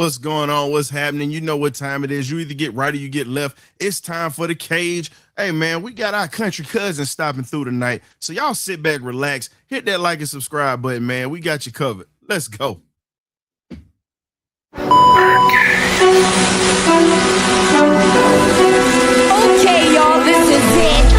What's going on? What's happening? You know what time it is. You either get right or you get left. It's time for the cage. Hey, man, we got our country cousins stopping through tonight. So y'all sit back, relax, hit that like and subscribe button, man. We got you covered. Let's go. Okay, y'all, this is it.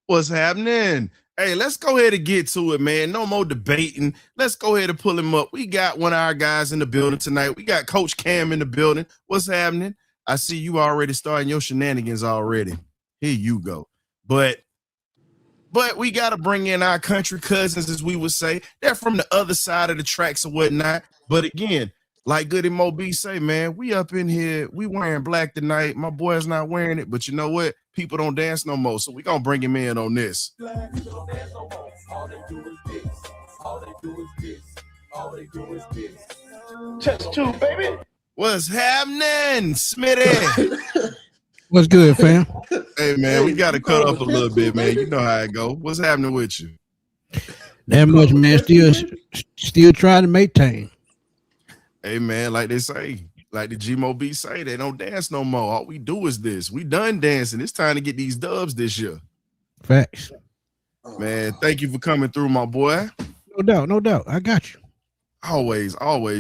What's happening? Hey, let's go ahead and get to it, man. No more debating. Let's go ahead and pull him up. We got one of our guys in the building tonight. We got Coach Cam in the building. What's happening? I see you already starting your shenanigans already. Here you go. But we got to bring in our country cousins, as we would say. They're from the other side of the tracks or whatnot. But again, like Goody Mo B say, man, we up in here. We wearing black tonight. My boy's not wearing it. But you know what? People don't dance no more. So we going to bring him in on this. Black people don't dance no more. All they do is this. All they do is this. All they do is this. Test two, baby. What's happening, Smitty? What's good, fam? Hey, man, we got to cut up a little bit, man. You know how it go. What's happening with you? That much, man. Still trying to maintain. Hey, man, like they say, like the G-Mo-B say, they don't dance no more. All we do is this. We done dancing. It's time to get these dubs this year. Facts. Man, thank you for coming through, my boy. No doubt. I got you. Always,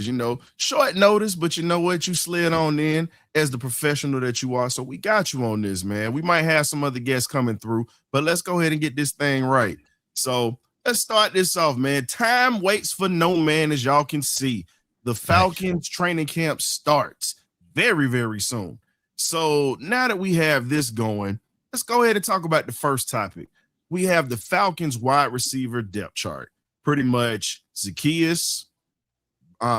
you know, short notice, but you know what? You slid on in as the professional that you are. So we got you on this, man. We might have some other guests coming through, but let's go ahead and get this thing right. So let's start this off, man. Time waits for no man, as y'all can see. The Falcons training camp starts very, very soon. So now that we have this going, let's go ahead and talk about the first topic. We have the Falcons wide receiver depth chart. Pretty much Zacchaeus,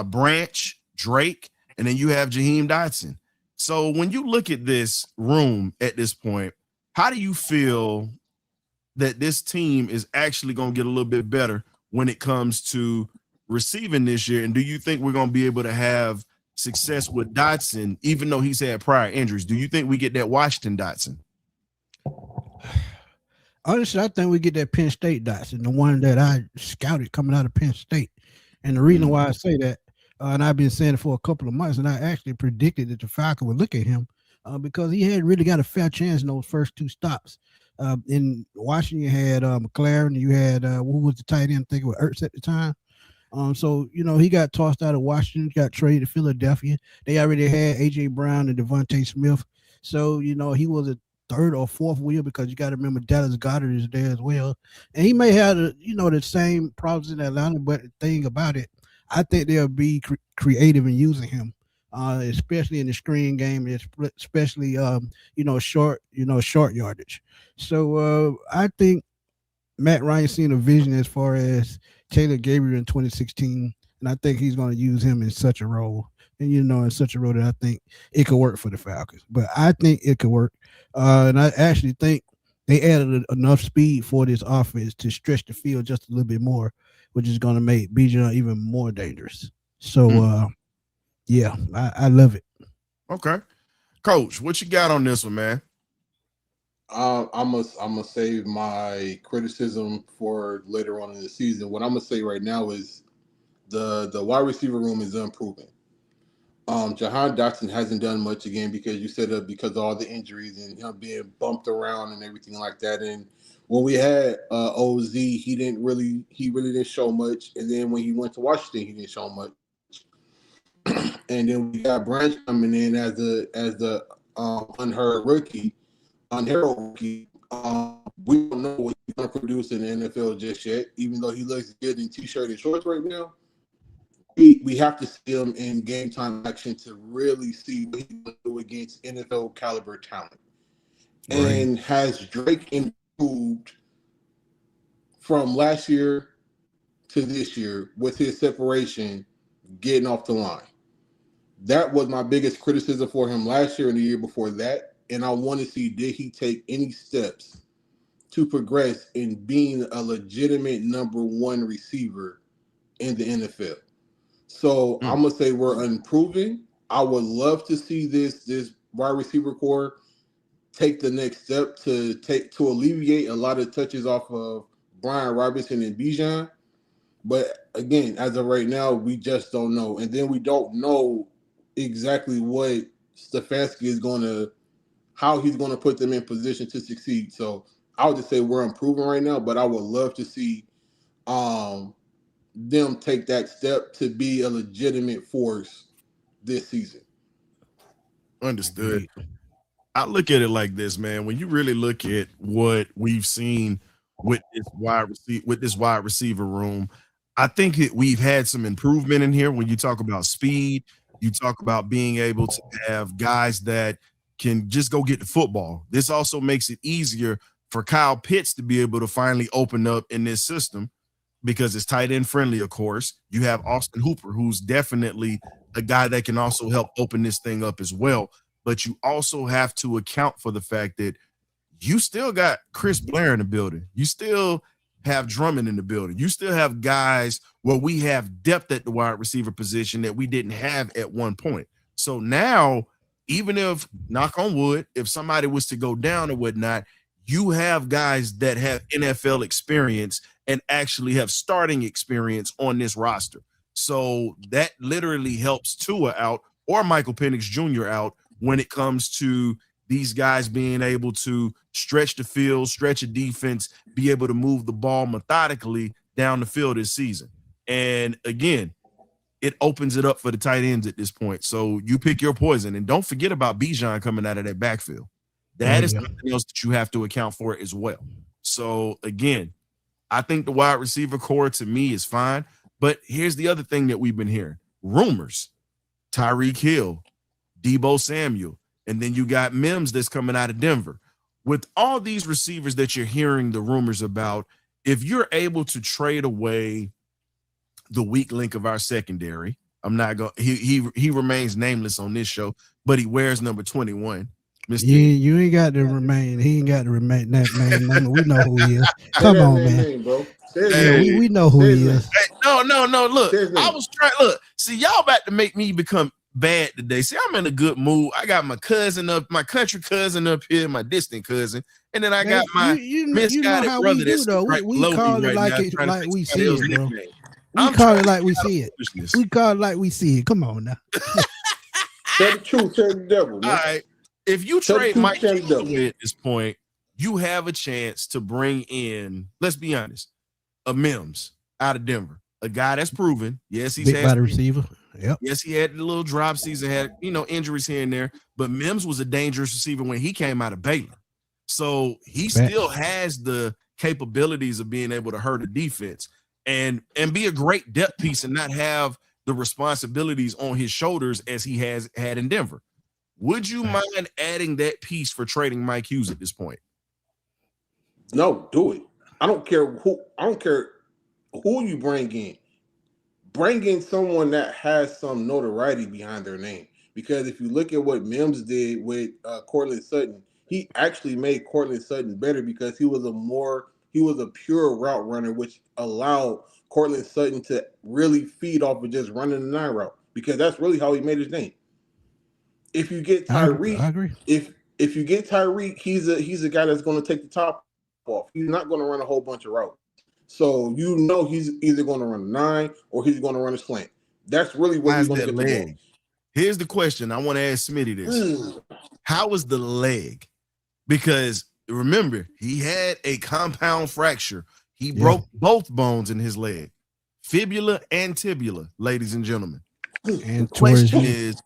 Branch, Drake, and then you have Jaheim Dotson. So when you look at this room at this point, how do you feel that this team is actually going to get a little bit better when it comes to receiving this year? And do you think we're going to be able to have success with Dotson, even though he's had prior injuries? Do you think we get that Washington Dotson? Honestly, I think we get that Penn State Dotson, the one that I scouted coming out of Penn State. And the reason why I say that, and I've been saying it for a couple of months, and I actually predicted that the Falcons would look at him because he had really got a fair chance in those first two stops. In Washington, you had McLaren, you had who was the tight end? I think it was Ertz at the time. So, you know, he got tossed out of Washington, got traded to Philadelphia. They already had A.J. Brown and Devontae Smith. So, you know, he was a third or fourth wheel because you got to remember Dallas Goedert is there as well. And he may have, the same problems in Atlanta, but the thing about it, I think they'll be creative in using him, especially in the screen game, especially, short yardage. So I think Matt Ryan's seen a vision as far as Taylor Gabriel in 2016, and I think he's going to use him in such a role. And, in such a role that I think it could work for the Falcons. But I think it could work. And I actually think they added enough speed for this offense to stretch the field just a little bit more, which is going to make Bijan even more dangerous. So, I love it. Okay. Coach, what you got on this one, man? I'm gonna save my criticism for later on in the season. What I'm gonna say right now is the wide receiver room is unproven. Jahan Dotson hasn't done much again because you said because of all the injuries and him being bumped around and everything like that. And when we had OZ, he really didn't show much. And then when he went to Washington, he didn't show much. And then we got Branch coming in as the unheralded rookie. We don't know what he's going to produce in the NFL just yet, even though he looks good in t-shirt and shorts right now. We have to see him in game time action to really see what he's going to do against NFL caliber talent. Right. And has Drake improved from last year to this year with his separation getting off the line? That was my biggest criticism for him last year and the year before that. And I want to see, did he take any steps to progress in being a legitimate number one receiver in the NFL? So I'm going to say we're unproven. I would love to see this wide receiver core take the next step to alleviate a lot of touches off of Brian Robinson and Bijan. But again, as of right now, we just don't know. And then we don't know exactly what Stefanski is how he's going to put them in position to succeed. So I would just say we're improving right now, but I would love to see them take that step to be a legitimate force this season. Understood. I look at it like this, man. When you really look at what we've seen with this wide receiver room, I think we've had some improvement in here. When you talk about speed, you talk about being able to have guys that can just go get the football. This also makes it easier for Kyle Pitts to be able to finally open up in this system because it's tight end friendly, of course. You have Austin Hooper, who's definitely a guy that can also help open this thing up as well. But you also have to account for the fact that you still got Chris Blair in the building. You still have Drummond in the building. You still have guys where we have depth at the wide receiver position that we didn't have at one point. So now, even if, knock on wood, if somebody was to go down or whatnot, you have guys that have NFL experience and actually have starting experience on this roster. So that literally helps Tua out or Michael Penix Jr. out when it comes to these guys being able to stretch the field, stretch a defense, be able to move the ball methodically down the field this season. And again, it opens it up for the tight ends at this point. So you pick your poison. And don't forget about Bijan coming out of that backfield. That is something else that you have to account for as well. So again, I think the wide receiver core to me is fine. But here's the other thing that we've been hearing. Rumors. Tyreek Hill, Deebo Samuel, and then you got Mims that's coming out of Denver. With all these receivers that you're hearing the rumors about, if you're able to trade away the weak link of our secondary, I'm not going. He remains nameless on this show, but he wears number 21. You ain't got to remain. He ain't got to remain that man. We know who he is. Come on, man. Name, bro. Hey, we know who he is. Hey, no. Look, I was trying. Look, see, y'all about to make me become bad today. See, I'm in a good mood. I got my cousin up, my country cousin up here, my distant cousin, and then I got my misguided brother that's right below me right now. We call it like we see it, bro. We call it like we see it. We call it like we see it. Come on now. Tell the truth, tell the devil. Man. All right. If you trade Mike away at this point, you have a chance to bring in, let's be honest, a Mims out of Denver, a guy that's proven. Yes, he's had receiver. Yep. Yes, he had a little drop season, had injuries here and there, but Mims was a dangerous receiver when he came out of Baylor. So he still has the capabilities of being able to hurt a defense and be a great depth piece and not have the responsibilities on his shoulders as he has had in Denver. Would you mind adding that piece for trading Mike Hughes at this point? No, do it. I don't care who you bring in. Bring in someone that has some notoriety behind their name. Because if you look at what Mims did with Cortland Sutton, he actually made Cortland Sutton better because he was a pure route runner, which allowed Cortland Sutton to really feed off of just running the 9 route. Because that's really how he made his name. If you get I Tyreek, agree. if you get Tyreek, he's a guy that's going to take the top off. He's not going to run a whole bunch of routes. So you know he's either going to run a 9 or he's going to run a slant. That's really where he's How's going to that get the ball. leg? Here's the question. I want to ask Smitty this. How was the leg? Because remember, he had a compound fracture. He broke both bones in his leg, fibula and tibula, ladies and gentlemen. And the question is,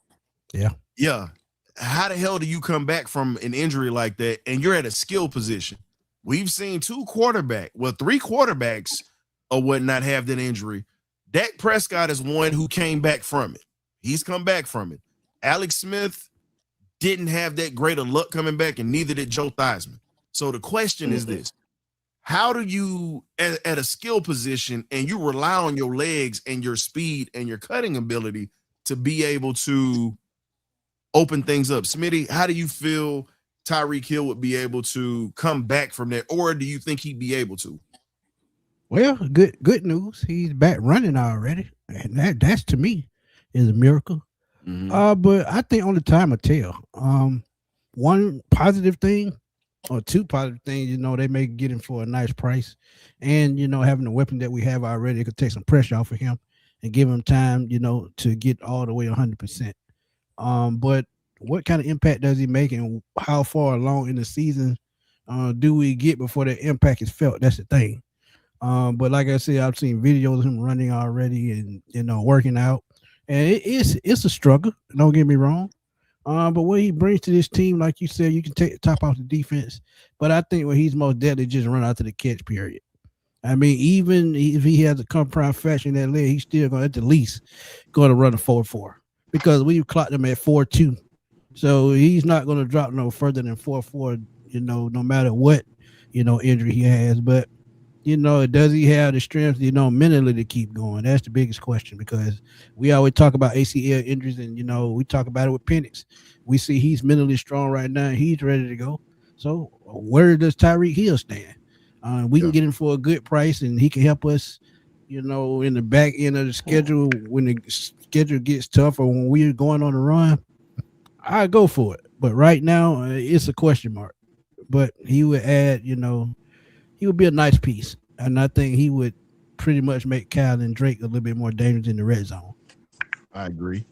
how the hell do you come back from an injury like that and you're at a skill position? We've seen three quarterbacks or whatnot have that injury. Dak Prescott is one who came back from it. He's come back from it. Alex Smith didn't have that great of luck coming back, and neither did Joe Theismann. So the question is this: how do you, at a skill position, and you rely on your legs and your speed and your cutting ability to be able to open things up? Smitty, how do you feel Tyreek Hill would be able to come back from that, or do you think he'd be able to? Well, good news. He's back running already, and that's to me is a miracle. But I think only time will tell. One positive thing or two positive things, they may get him for a nice price, and having the weapon that we have already, it could take some pressure off of him and give him time, to get all the way 100%. But what kind of impact does he make, and how far along in the season do we get before the impact is felt? That's the thing. But like I said, I've seen videos of him running already and working out, and it's a struggle. Don't get me wrong. But what he brings to this team, like you said, you can take the top off the defense. But I think when he's most deadly, just run out to the catch period. I mean, even if he has a compound fracture in that leg, he's still going to at the least going to run a 4.4 because we clocked him at 4.2. So he's not going to drop no further than 4.4, no matter what, injury he has. But does he have the strength, mentally to keep going? That's the biggest question, because we always talk about ACL injuries, and, we talk about it with Penix. We see he's mentally strong right now. He's ready to go. So where does Tyreek Hill stand? We can get him for a good price, and he can help us, in the back end of the schedule when the schedule gets tough or when we're going on a run. I go for it. But right now, it's a question mark. But he would add, he would be a nice piece. And I think he would pretty much make Kyle and Drake a little bit more dangerous in the red zone. I agree.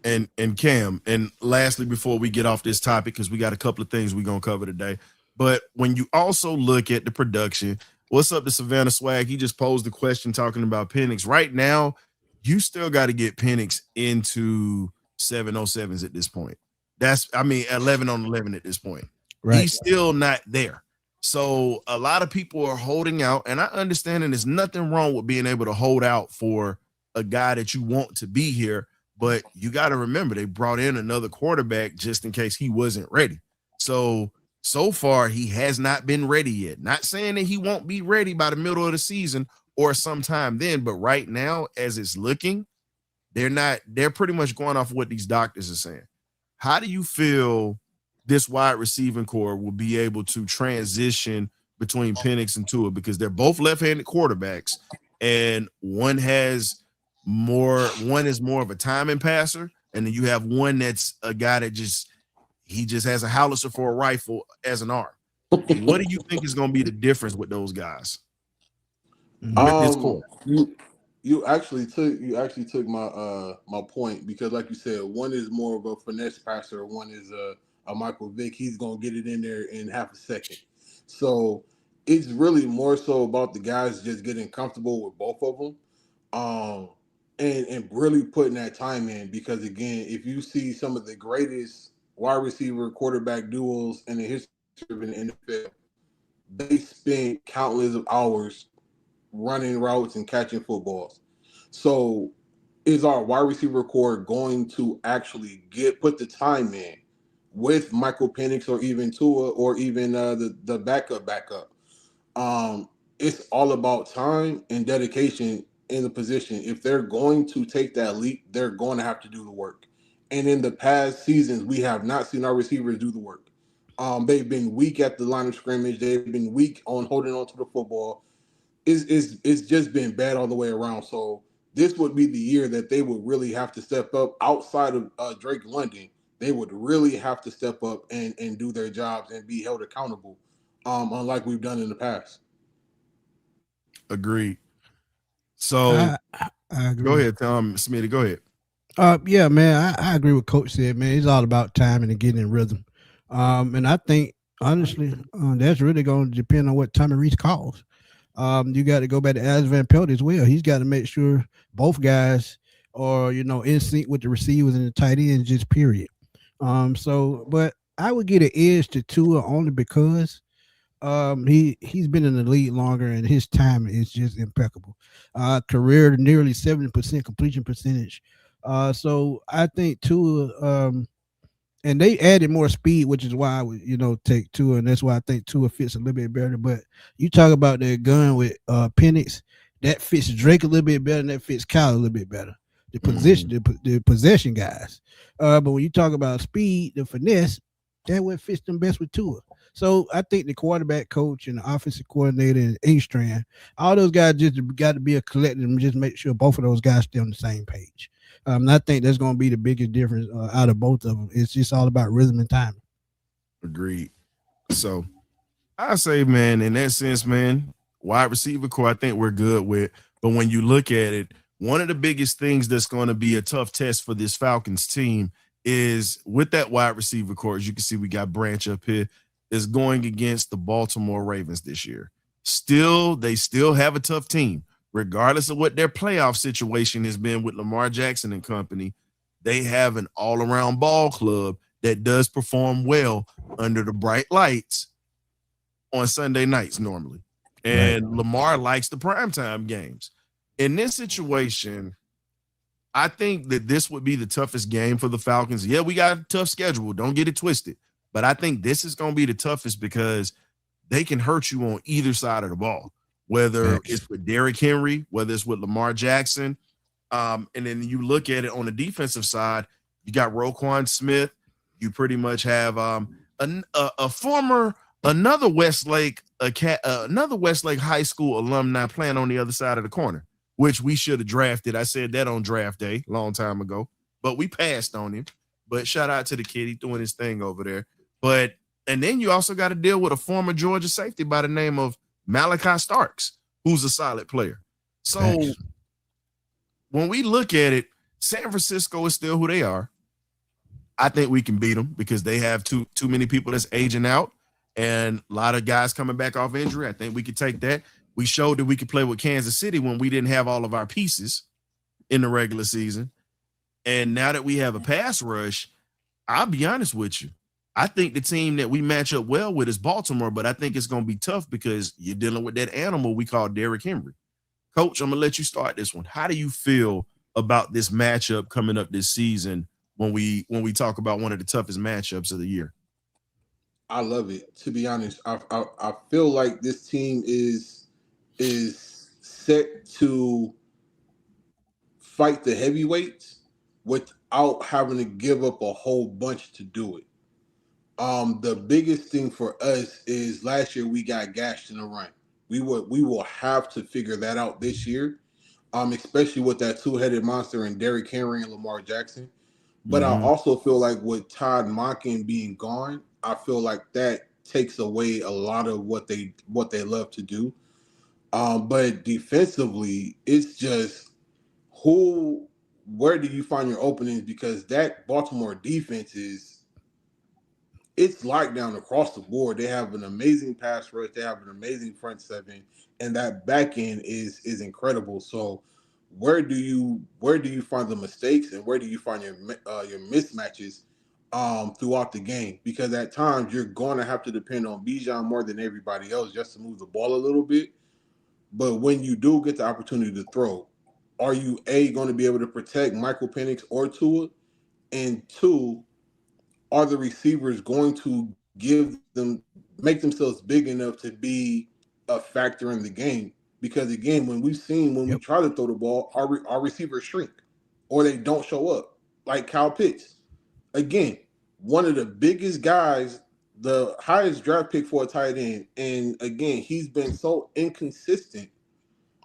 And Cam, and lastly, before we get off this topic, because we got a couple of things we're going to cover today, but when you also look at the production, what's up to Savannah Swag? He just posed the question talking about Penix. Right now, you still got to get Penix into 707s at this point. 11 on 11 at this point. Right. He's still not there. So a lot of people are holding out, and I understand, and there's nothing wrong with being able to hold out for a guy that you want to be here, but you got to remember they brought in another quarterback just in case he wasn't ready. So far, he has not been ready yet. Not saying that he won't be ready by the middle of the season or sometime then, but right now, as it's looking, they're pretty much going off what these doctors are saying. How do you feel this wide receiving core will be able to transition between Penix and Tua, because they're both left-handed quarterbacks, and one is more of a timing passer, and then you have one that's a guy that just has a howitzer for a rifle as an arm. What do you think is going to be the difference with those guys? With this core? You actually took my point, because like you said, one is more of a finesse passer, one is a Michael Vick. He's gonna get it in there in half a second. So it's really more so about the guys just getting comfortable with both of them, and really putting that time in. Because again, if you see some of the greatest wide receiver quarterback duels in the history of the NFL, they spend countless of hours running routes and catching footballs. So is our wide receiver core going to actually put the time in with Michael Penix or even Tua or even the backup? It's all about time and dedication in the position. If they're going to take that leap, they're going to have to do the work. And in the past seasons, we have not seen our receivers do the work. They've been weak at the line of scrimmage. They've been weak on holding on to the football. It's just been bad all the way around. So this would be the year that they would really have to step up outside of Drake London. they would really have to step up and do their jobs and be held accountable, unlike we've done in the past. Agreed. So I agree. go ahead, Smitty. Go ahead. Yeah, man, I agree with Coach said, man. It's all about timing and getting in rhythm. And I think honestly, that's really going to depend on what Tommy Reese calls. You got to go back to Alex Van Pelt as well. He's got to make sure both guys are, in sync with the receivers and the tight ends, just period. But I would get an edge to Tua only because he's been in the league longer and his time is just impeccable. Career nearly 70% completion percentage. So I think Tua, and they added more speed, which is why I would, take Tua, and that's why I think Tua fits a little bit better. But you talk about the gun with Penix, that fits Drake a little bit better, and that fits Kyle a little bit better. The position, the possession guys. But when you talk about speed, the finesse, that what fits them best with Tua. So I think the quarterback coach and the offensive coordinator and A-Strand, all those guys just got to be a collective and just make sure both of those guys stay on the same page. And I think that's going to be the biggest difference out of both of them. It's just all about rhythm and timing. Agreed. So I say, man, in that sense, man, wide receiver core, I think we're good with. But when you look at it, one of the biggest things that's going to be a tough test for this Falcons team is with that wide receiver core. As you can see, we got Branch up here, is going against the Baltimore Ravens this year. They still have a tough team. Regardless of what their playoff situation has been with Lamar Jackson and company, they have an all-around ball club that does perform well under the bright lights on Sunday nights normally. And right. Lamar likes the primetime games. In this situation, I think that this would be the toughest game for the Falcons. Yeah, we got a tough schedule. Don't get it twisted. But I think this is going to be the toughest because they can hurt you on either side of the ball. Whether it's with Derrick Henry, whether it's with Lamar Jackson. And then you look at it on the defensive side, you got Roquan Smith. You pretty much have another Westlake High School alumni playing on the other side of the corner, which we should have drafted. I said that on draft day a long time ago, but we passed on him. But shout out to the kid. He's doing his thing over there. And then you also got to deal with a former Georgia safety by the name of Malachi Starks, who's a solid player. So when we look at it, San Francisco is still who they are. I think we can beat them because they have too many people that's aging out and a lot of guys coming back off injury. I think we could take that. We showed that we could play with Kansas City when we didn't have all of our pieces in the regular season. And now that we have a pass rush, I'll be honest with you. I think the team that we match up well with is Baltimore, but I think it's going to be tough because you're dealing with that animal we call Derrick Henry. Coach, I'm going to let you start this one. How do you feel about this matchup coming up this season when we talk about one of the toughest matchups of the year? I love it. To be honest, I feel like this team is set to fight the heavyweights without having to give up a whole bunch to do it. The biggest thing for us is last year we got gashed in the run. We will have to figure that out this year, especially with that two-headed monster in Derrick Henry and Lamar Jackson. But I also feel like with Todd Monken being gone, I feel like that takes away a lot of what they love to do. But defensively, it's just where do you find your openings? Because that Baltimore defense it's lockdown across the board. They have an amazing pass rush. They have an amazing front seven, and that back end is incredible. So, where do you find the mistakes, and where do you find your mismatches throughout the game? Because at times you're going to have to depend on Bijan more than everybody else just to move the ball a little bit. But when you do get the opportunity to throw, are you going to be able to protect Michael Penix or Tua, and two, are the receivers going to make themselves big enough to be a factor in the game? Because again, when we try to throw the ball, our receivers shrink or they don't show up, like Kyle Pitts. Again, one of the biggest guys, the highest draft pick for a tight end. And again, he's been so inconsistent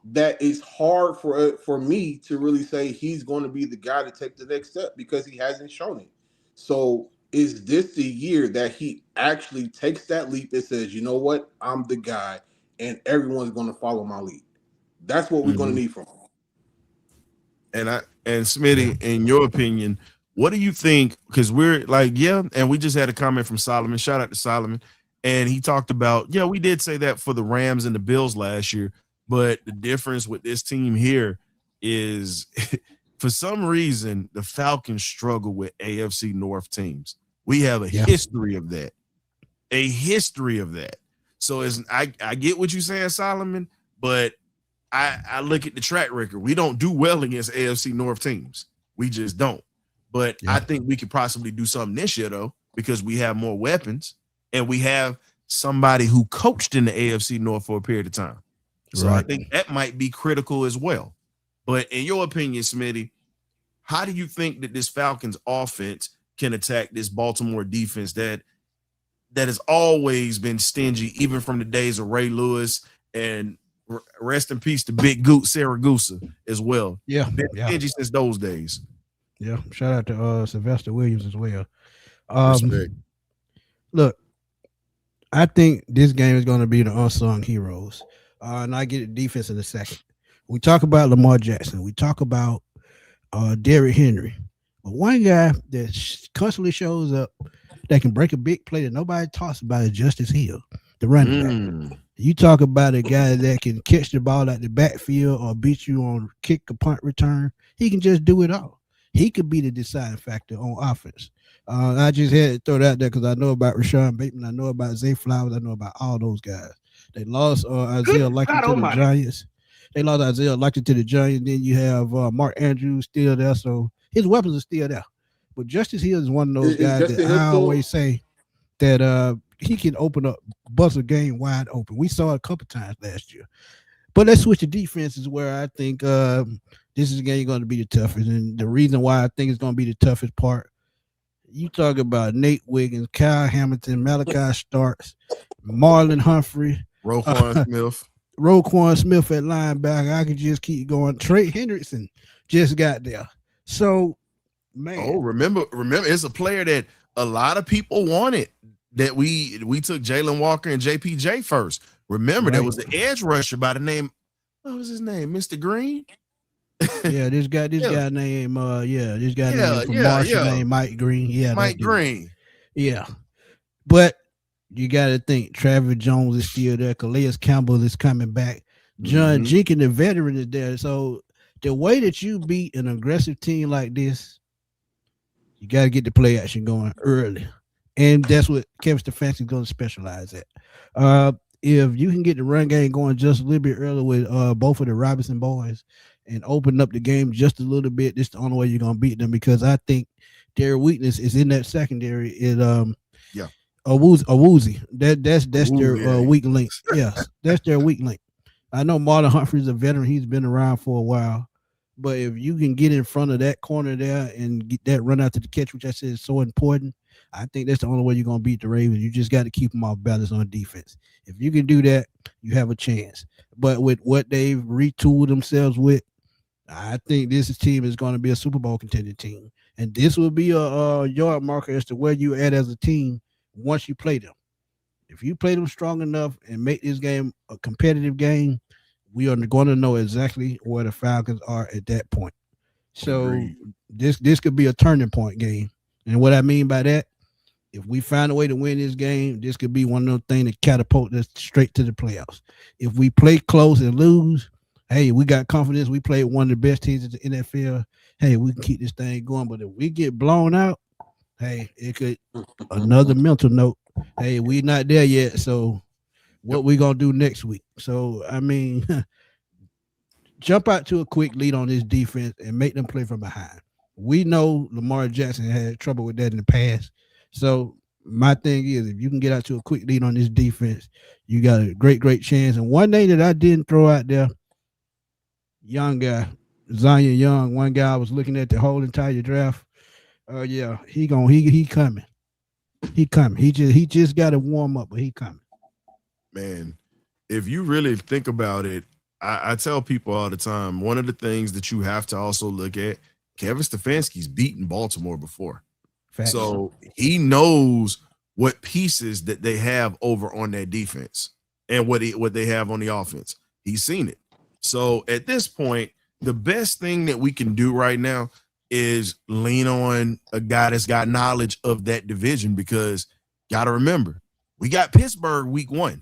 that it's hard for me to really say he's going to be the guy to take the next step because he hasn't shown it. So is this the year that he actually takes that leap and says, you know what, I'm the guy, and everyone's going to follow my lead? That's what we're going to Mhm. need from him. And Smitty, in your opinion, what do you think? Because we're like, yeah, and we just had a comment from Solomon. Shout out to Solomon. And he talked about, yeah, we did say that for the Rams and the Bills last year, but the difference with this team here is for some reason the Falcons struggle with AFC North teams. We have a Yeah. history of that. A history of that. So it's I get what you're saying, Solomon, but I look at the track record. We don't do well against AFC North teams. We just don't. But Yeah. I think we could possibly do something this year, though, because we have more weapons and we have somebody who coached in the AFC North for a period of time. So I Right. think that might be critical as well. But in your opinion, Smitty, how do you think that this Falcons offense can attack this Baltimore defense that has always been stingy, even from the days of Ray Lewis and rest in peace to Big Goot Saragusa as well. Yeah. Been Yeah. stingy since those days. Yeah. Shout out to Sylvester Williams as well. Respect. Look, I think this game is going to be the unsung heroes. And I get the defense in a second. We talk about Lamar Jackson. We talk about Derrick Henry. But one guy that constantly shows up that can break a big play that nobody talks about is Justice Hill, the running back. You talk about a guy that can catch the ball at the backfield or beat you on kick or punt return. He can just do it all. He could be the deciding factor on offense. I just had to throw that there because I know about Rashawn Bateman. I know about Zay Flowers. I know about all those guys. They lost Isaiah Likely to the Giants. They lost Isaiah Likely to the Giants. Then you have Mark Andrews still there. So his weapons are still there. But Justice Hill is one of those guys that I always say that he can open up, bust a game wide open. We saw it a couple times last year. But let's switch to defenses where I think this is a game going to be the toughest. And the reason why I think it's going to be the toughest part, you talk about Nate Wiggins, Kyle Hamilton, Malachi Starks, Marlon Humphrey, Roquan Smith at linebacker. I could just keep going. Trey Hendrickson just got there. So, man. Oh, remember, it's a player that a lot of people wanted. That we took Jalen Walker and JPJ first. Remember, there was the edge rusher by the name, what was his name? Mr. Green? Yeah, this guy named from Marshall named Mike Green. Yeah, Mike Green. Yeah. But you gotta think Travis Jones is still there, Calais Campbell is coming back, John Jenkins, the veteran, is there. So the way that you beat an aggressive team like this, you gotta get the play action going early. And that's what Kevin Stefanski is going to specialize at. If you can get the run game going just a little bit early with both of the Robinson boys and open up the game just a little bit, this is the only way you're going to beat them, because I think their weakness is in that secondary. Awuzie. That's their weak link. Yes, that's their weak link. I know Marlon Humphrey's a veteran. He's been around for a while. But if you can get in front of that corner there and get that run out to the catch, which I said is so important, I think that's the only way you're going to beat the Ravens. You just got to keep them off balance on defense. If you can do that, you have a chance. But with what they've retooled themselves with, I think this team is going to be a Super Bowl contending team. And this will be a yard marker as to where you at as a team once you play them. If you play them strong enough and make this game a competitive game, we are going to know exactly where the Falcons are at that point. So this could be a turning point game. And what I mean by that, if we find a way to win this game, this could be one of those things that catapult us straight to the playoffs. If we play close and lose, hey, we got confidence. We played one of the best teams in the NFL. Hey, we can keep this thing going. But if we get blown out, hey, it could another mental note. Hey, we're not there yet. So what we gonna do next week? So I mean, jump out to a quick lead on this defense and make them play from behind. We know Lamar Jackson had trouble with that in the past. So my thing is, if you can get out to a quick lead on this defense, you got a great chance. And one thing that I didn't throw out there, young guy, Zion Young, one guy I was looking at the whole entire draft. Yeah, he coming. He coming. He just got to warm up, but he coming. Man, if you really think about it, I tell people all the time, one of the things that you have to also look at, Kevin Stefanski's beaten Baltimore before. Facts. So he knows what pieces that they have over on that defense and what they have on the offense. He's seen it. So at this point, the best thing that we can do right now is lean on a guy that's got knowledge of that division, because got to remember, we got Pittsburgh week 1.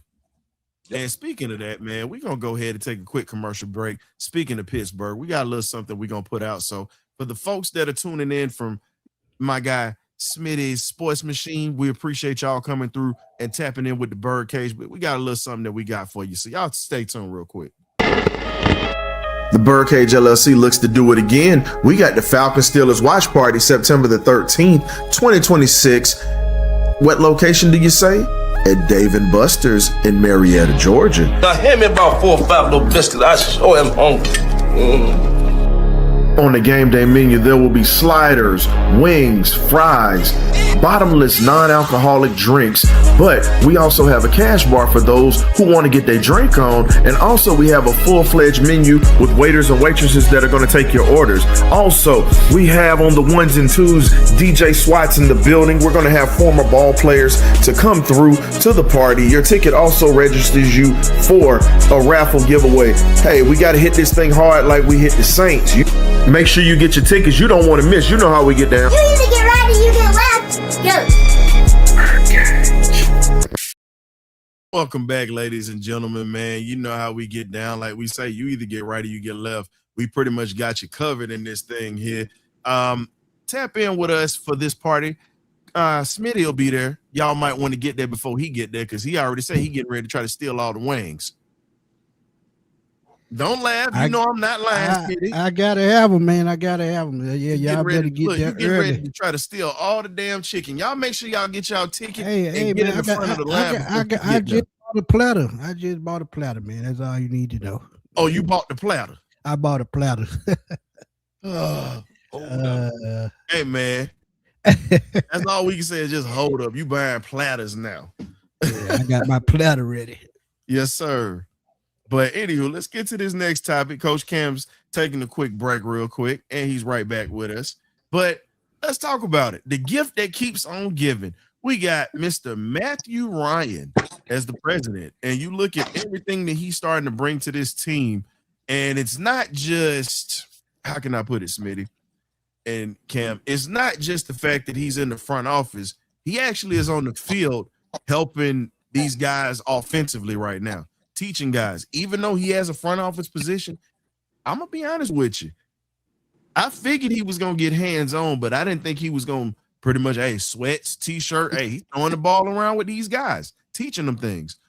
And speaking of that, man, we're going to go ahead and take a quick commercial break. Speaking of Pittsburgh, we got a little something we're going to put out. So for the folks that are tuning in from my guy Smitty's Sports Machine, we appreciate y'all coming through and tapping in with the BirdCage. But we got a little something that we got for you. So y'all stay tuned real quick. The BirdCageLLC looks to do it again. We got the Falcons Steelers watch party September the 13th, 2026. What location do you say? At Dave & Buster's in Marietta, Georgia. Now hand me about 4 or 5 little biscuits. I sure am hungry. On the game day menu, there will be sliders, wings, fries, bottomless non-alcoholic drinks, but we also have a cash bar for those who want to get their drink on, and also we have a full-fledged menu with waiters and waitresses that are going to take your orders. Also, we have on the 1s and 2s DJ Swats in the building. We're going to have former ball players to come through to the party. Your ticket also registers you for a raffle giveaway. Hey, we got to hit this thing hard like we hit the Saints. Make sure you get your tickets. You don't want to miss. You know how we get down. You either get right or you get left. Go. Welcome back, ladies and gentlemen, man. You know how we get down. Like we say, you either get right or you get left. We pretty much got you covered in this thing here. Tap in with us for this party. Smitty will be there. Y'all might want to get there before he get there, because he already said he getting ready to try to steal all the wings. Don't laugh. You know I'm not lying. I gotta have them, man. I gotta have them. Yeah, y'all better get there early. Ready to try to steal all the damn chicken. Y'all make sure y'all get y'all ticket. Hey, get man, in the front of the line. I just bought a platter. I just bought a platter, man. That's all you need to know. Oh, you bought the platter? I bought a platter. Hey, man. That's all we can say is just hold up. You buying platters now. Yeah, I got my platter ready. Yes, sir. But anywho, let's get to this next topic. Coach Cam's taking a quick break real quick, and he's right back with us. But let's talk about it. The gift that keeps on giving. We got Mr. Matthew Ryan as the president, and you look at everything that he's starting to bring to this team, and it's not just, how can I put it, Smitty and Cam, it's not just the fact that he's in the front office. He actually is on the field helping these guys offensively right now. Teaching guys, even though he has a front office position, I'm gonna be honest with you. I figured he was gonna get hands on, but I didn't think he was gonna pretty much, hey, sweats, t-shirt, hey, he's throwing the ball around with these guys, teaching them things.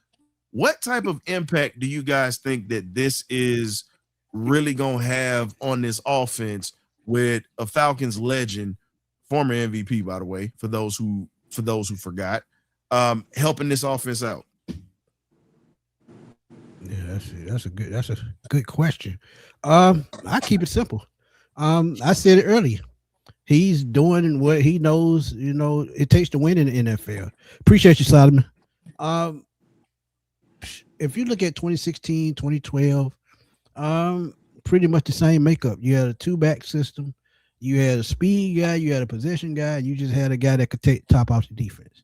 What type of impact do you guys think that this is really gonna have on this offense with a Falcons legend, former MVP, by the way, for those who forgot, helping this offense out? Yeah, that's a good question. I keep it simple. I said it earlier. He's doing what he knows, it takes to win in the NFL. Appreciate you, Solomon. If you look at 2016, 2012, pretty much the same makeup. You had a 2-back system, you had a speed guy, you had a possession guy, and you just had a guy that could take top off the defense.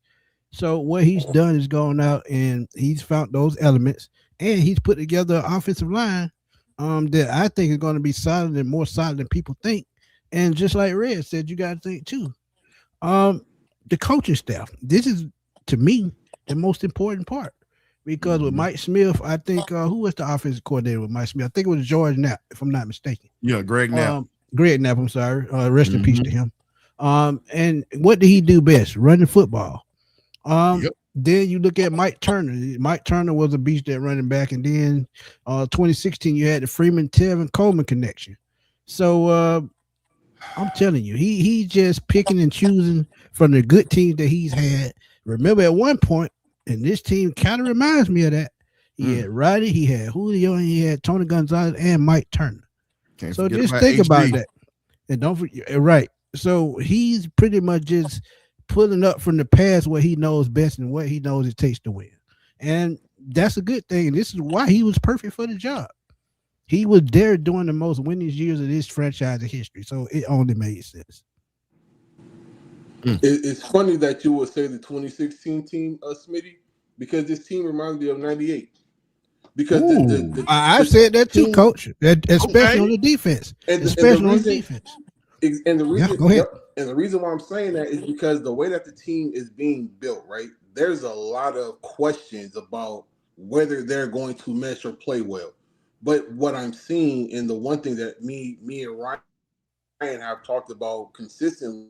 So what he's done is gone out and he's found those elements. And he's put together an offensive line that I think is going to be solid and more solid than people think. And just like Red said, you got to think too. The coaching staff. This is, to me, the most important part. Because with Mike Smith, I think, who was the offensive coordinator with Mike Smith? I think it was George Knapp, if I'm not mistaken. Yeah, Greg Knapp. Greg Knapp, I'm sorry. Rest in peace to him. And what did he do best? Running football. Yep. Then you look at Mike Turner. Mike Turner was a beast at running back. And then 2016, you had the Freeman, Tevin, Coleman connection. So I'm telling you, he's just picking and choosing from the good teams that he's had. Remember at one point, and this team kind of reminds me of that, he had Roddy, he had Julio, and he had Tony Gonzalez and Mike Turner. So just think about that. And don't forget, right. So he's pretty much just pulling up from the past what he knows best and what he knows it takes to win. And that's a good thing. And this is why he was perfect for the job. He was there during the most winningest years of this franchise history. So it only made sense. It's funny that you would say the 2016 team, Smitty, because this team reminds me of 98. Because I said that too, team, Coach, especially on the defense. and Especially on the defense. And the reason, go ahead. and the reason why I'm saying that is because the way that the team is being built, right? There's a lot of questions about whether they're going to mesh or play well. But what I'm seeing, and the one thing that me and Ryan have talked about consistently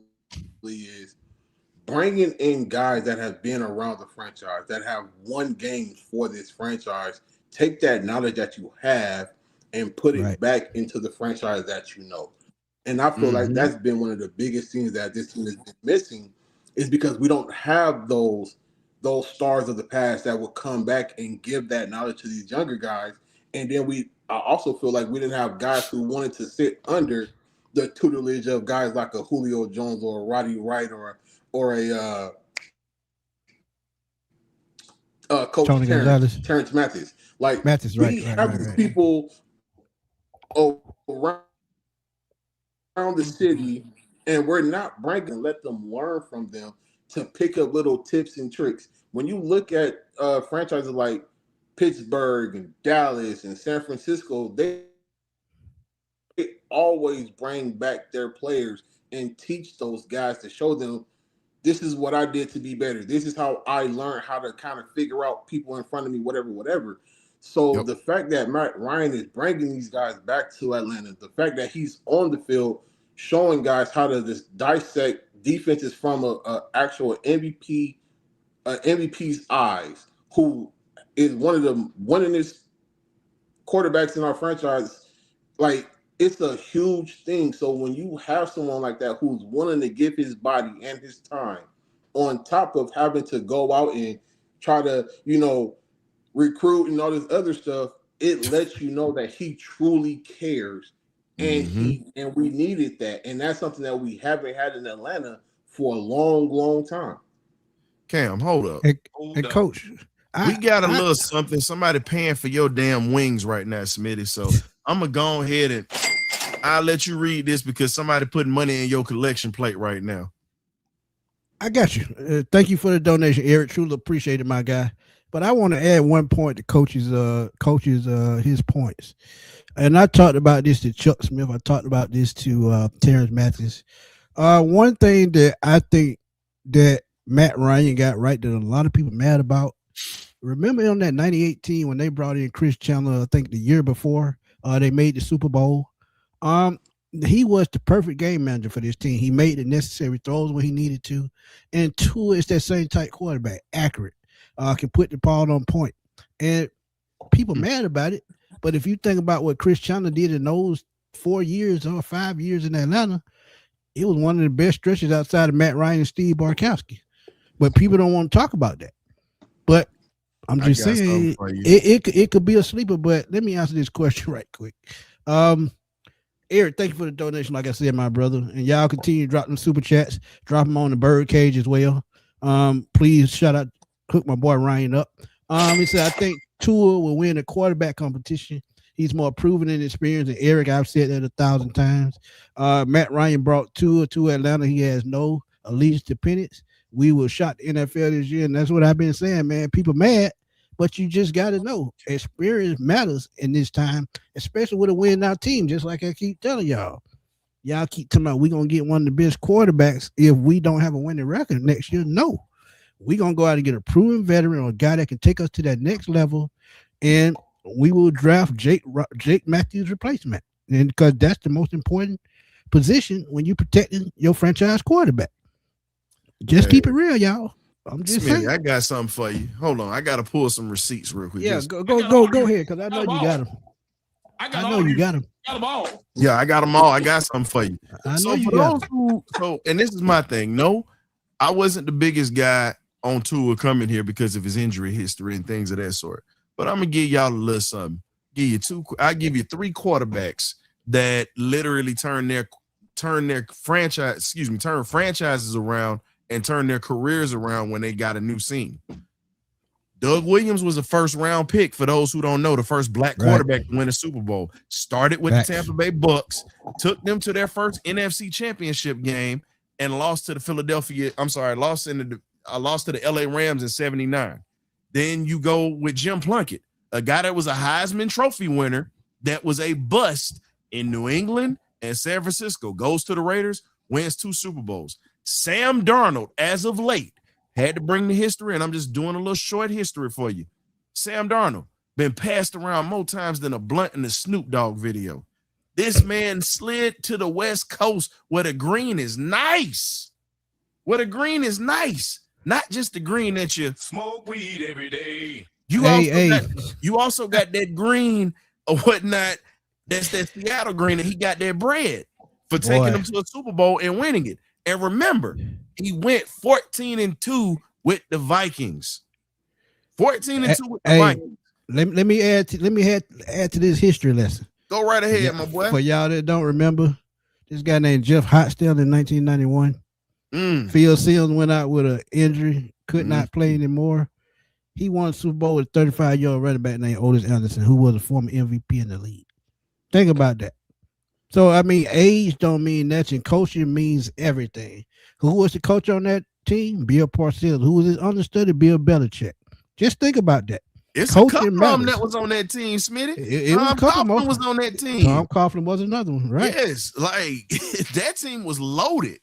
is bringing in guys that have been around the franchise, that have won games for this franchise. Take that knowledge that you have and put it back into the franchise that you know. And I feel like that's been one of the biggest things that this team has been missing, is because we don't have those stars of the past that will come back and give that knowledge to these younger guys. And then I also feel like we didn't have guys who wanted to sit under the tutelage of guys like a Julio Jones or a Roddy Wright or a Coach Terrence Mathis. Like Mathis, we have these people around the city, and we're not bringing, let them learn from them to pick up little tips and tricks. When you look at franchises like Pittsburgh and Dallas and San Francisco, they always bring back their players and teach those guys to show them, this is what I did to be better. This is how I learned how to kind of figure out people in front of me, whatever. So the fact that Matt Ryan is bringing these guys back to Atlanta, the fact that he's on the field showing guys how to just dissect defenses from a actual MVP's eyes, who is one of the winningest quarterbacks in our franchise, like, it's a huge thing. So when you have someone like that who's willing to give his body and his time, on top of having to go out and try to, recruit and all this other stuff, it lets you know that he truly cares. And and we needed that. And that's something that we haven't had in Atlanta for a long, long time. Cam, hold up. Hey, Coach, we got a little something. Somebody paying for your damn wings right now, Smitty. So I'm going to go ahead and I'll let you read this because somebody putting money in your collection plate right now. I got you. Thank you for the donation, Eric. Truly appreciate it, my guy. But I want to add one point to coach's his points. And I talked about this to Chuck Smith. I talked about this to Terrence Mathis. One thing that I think that Matt Ryan got right that a lot of people mad about, remember on that 98 team when they brought in Chris Chandler, I think the year before they made the Super Bowl. He was the perfect game manager for this team. He made the necessary throws when he needed to. And two, it's that same type quarterback, accurate, can put the ball on point. And people mad about it. But if you think about what Chris Chandler did in those 4 years or 5 years in Atlanta, it was one of the best stretches outside of Matt Ryan and Steve Bartkowski. But people don't want to talk about that. But I'm just saying it could be a sleeper. But let me answer this question right quick. Eric, thank you for the donation. Like I said, my brother, and y'all continue to drop them super chats. Drop them on the BirdCage as well. Please shout out, hook my boy Ryan up. He said, I think Tua will win a quarterback competition. He's more proven and experienced than Eric. I've said that 1,000 times. Matt Ryan brought Tua to Atlanta. He has no allegiance to Penix. We will shot the NFL this year, and that's what I've been saying, man. People mad, but you just got to know experience matters in this time, especially with a win now team. Just like I keep telling y'all, keep talking about we're gonna get one of the best quarterbacks if we don't have a winning record next year. No, we're gonna go out and get a proven veteran or a guy that can take us to that next level, and we will draft Jake Matthews' replacement, and because that's the most important position when you're protecting your franchise quarterback. Just keep it real, y'all. I'm just saying. I got something for you. Hold on, I gotta pull some receipts real quick. Yeah, go ahead, because I know you got them. I know you got them. Yeah, I got them all. I got something for you. I know you got them. And this is my thing. No, I wasn't the biggest guy on Tua coming here because of his injury history and things of that sort. But I'm gonna give y'all a little something. I'll give you 3 quarterbacks that literally turn franchises around and turn their careers around when they got a new scene. Doug Williams was a first-round pick, for those who don't know, the first black quarterback to win a Super Bowl. Started with the Tampa Bay Bucks, took them to their first NFC championship game, and lost to the Philadelphia. I'm sorry, lost to the LA Rams in 79. Then you go with Jim Plunkett, a guy that was a Heisman Trophy winner that was a bust in New England and San Francisco, goes to the Raiders, wins 2 Super Bowls. Sam Darnold, as of late, had to bring the history, and I'm just doing a little short history for you. Sam Darnold been passed around more times than a blunt in the Snoop Dogg video. This man slid to the West Coast where the green is nice. Where the green is nice. Not just the green that you Smoke weed every day. You also got that green or whatnot. That's that Seattle green, and he got that bread for taking them to a Super Bowl and winning it. And remember, he went 14-2 with the Vikings. 14-2 with the Vikings. Let me add to this history lesson. Go right ahead, my boy. For y'all that don't remember, this guy named Jeff Hotstell in 1991. Phil Simms went out with an injury, could not play anymore. He won Super Bowl with a 35-year-old running back named Otis Anderson, who was a former MVP in the league. Think about that. So, I mean, age don't mean nothing. Coaching means everything. Who was the coach on that team? Bill Parcells. Who was his understudy? Bill Belichick. Just think about that. It's a couple of them that was on that team, Smitty. Tom Coughlin was on that team. Tom Coughlin was another one, right? Yes, like that team was loaded.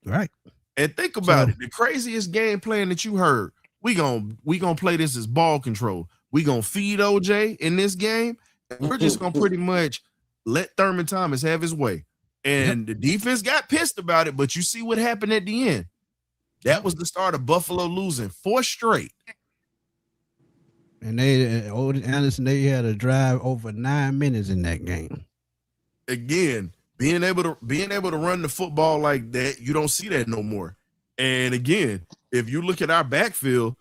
Right. And think about it. The craziest game plan that you heard, we gonna play this as ball control. We gonna feed OJ in this game. And we're just gonna pretty much let Thurman Thomas have his way. And the defense got pissed about it, but you see what happened at the end. That was the start of Buffalo losing 4 straight. And Otis Anderson, they had a drive over 9 minutes in that game. Again, being able to run the football like that, you don't see that no more. And again, if you look at our backfield,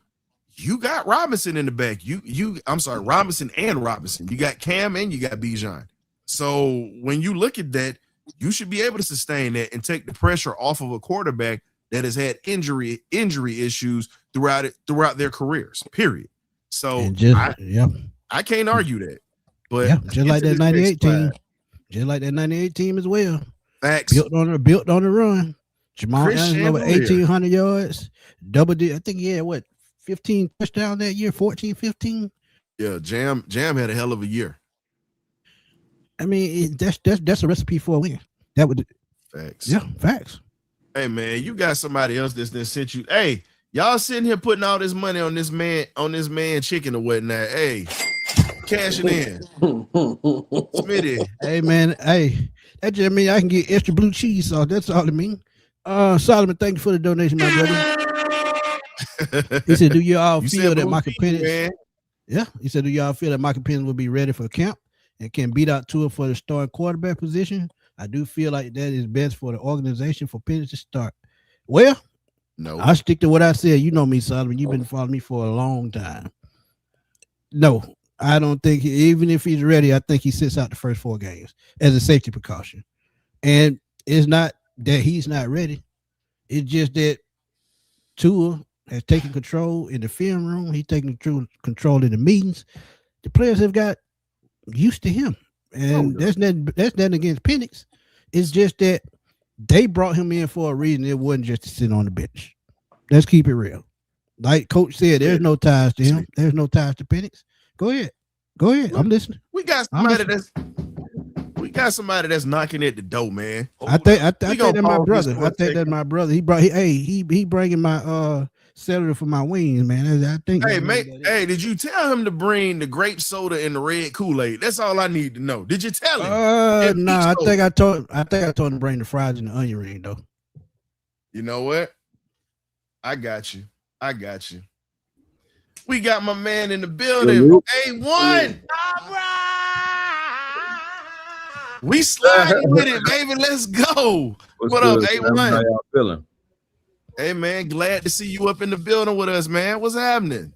you got Robinson in the back. Robinson and Robinson. You got Cam and you got Bijan. So when you look at that, you should be able to sustain that and take the pressure off of a quarterback that has had injury issues throughout their careers. Period. So I can't argue that. But just like that 98 team. Just like that 98 team as well. Facts. Built on the run. Jamal Adams over 1,800 yards. I think he had 15 touchdowns that year, 14, 15. Yeah, Jam had a hell of a year. I mean, that's a recipe for a win. That would facts. Yeah, facts. Hey man, you got somebody else that's sent you. Hey, y'all sitting here putting all this money on this man chicken or whatnot. Hey, cash it in. Smitty. Hey man, that just mean I can get extra blue cheese sauce. That's all it means. Solomon, thank you for the donation, my brother. He said, do you all feel that Michael Penix? Yeah, he said, do y'all feel that Michael Penix will be ready for camp and can beat out Tua for the starting quarterback position? I do feel like that is best for the organization for Penix to start. Well, no, I stick to what I said. You know me, Solomon. You've been following me for a long time. No, I don't think even if he's ready, I think he sits out the first 4 games as a safety precaution. And it's not that he's not ready. It's just that Tua has taken control in the film room. He's taking control in the meetings. The players have got used to him. And that's nothing against Penix. It's just that they brought him in for a reason. It wasn't just to sit on the bench. Let's keep it real. Like Coach said, there's no ties to him. There's no ties to Penix. Go ahead. I'm listening. We got somebody that's knocking at the door, man. I think that's my brother. I think that's my brother. He bringing my celery for my wings, man. I think. Hey, mate. Hey, did you tell him to bring the grape soda and the red Kool-Aid? That's all I need to know. Did you tell him? No. I think I told him to bring the fries and the onion ring though. You know what? I got you. We got my man in the building. A1. All right. We sliding with it, baby. Let's go. What up, A1? How y'all feeling? Hey, man. Glad to see you up in the building with us, man. What's happening?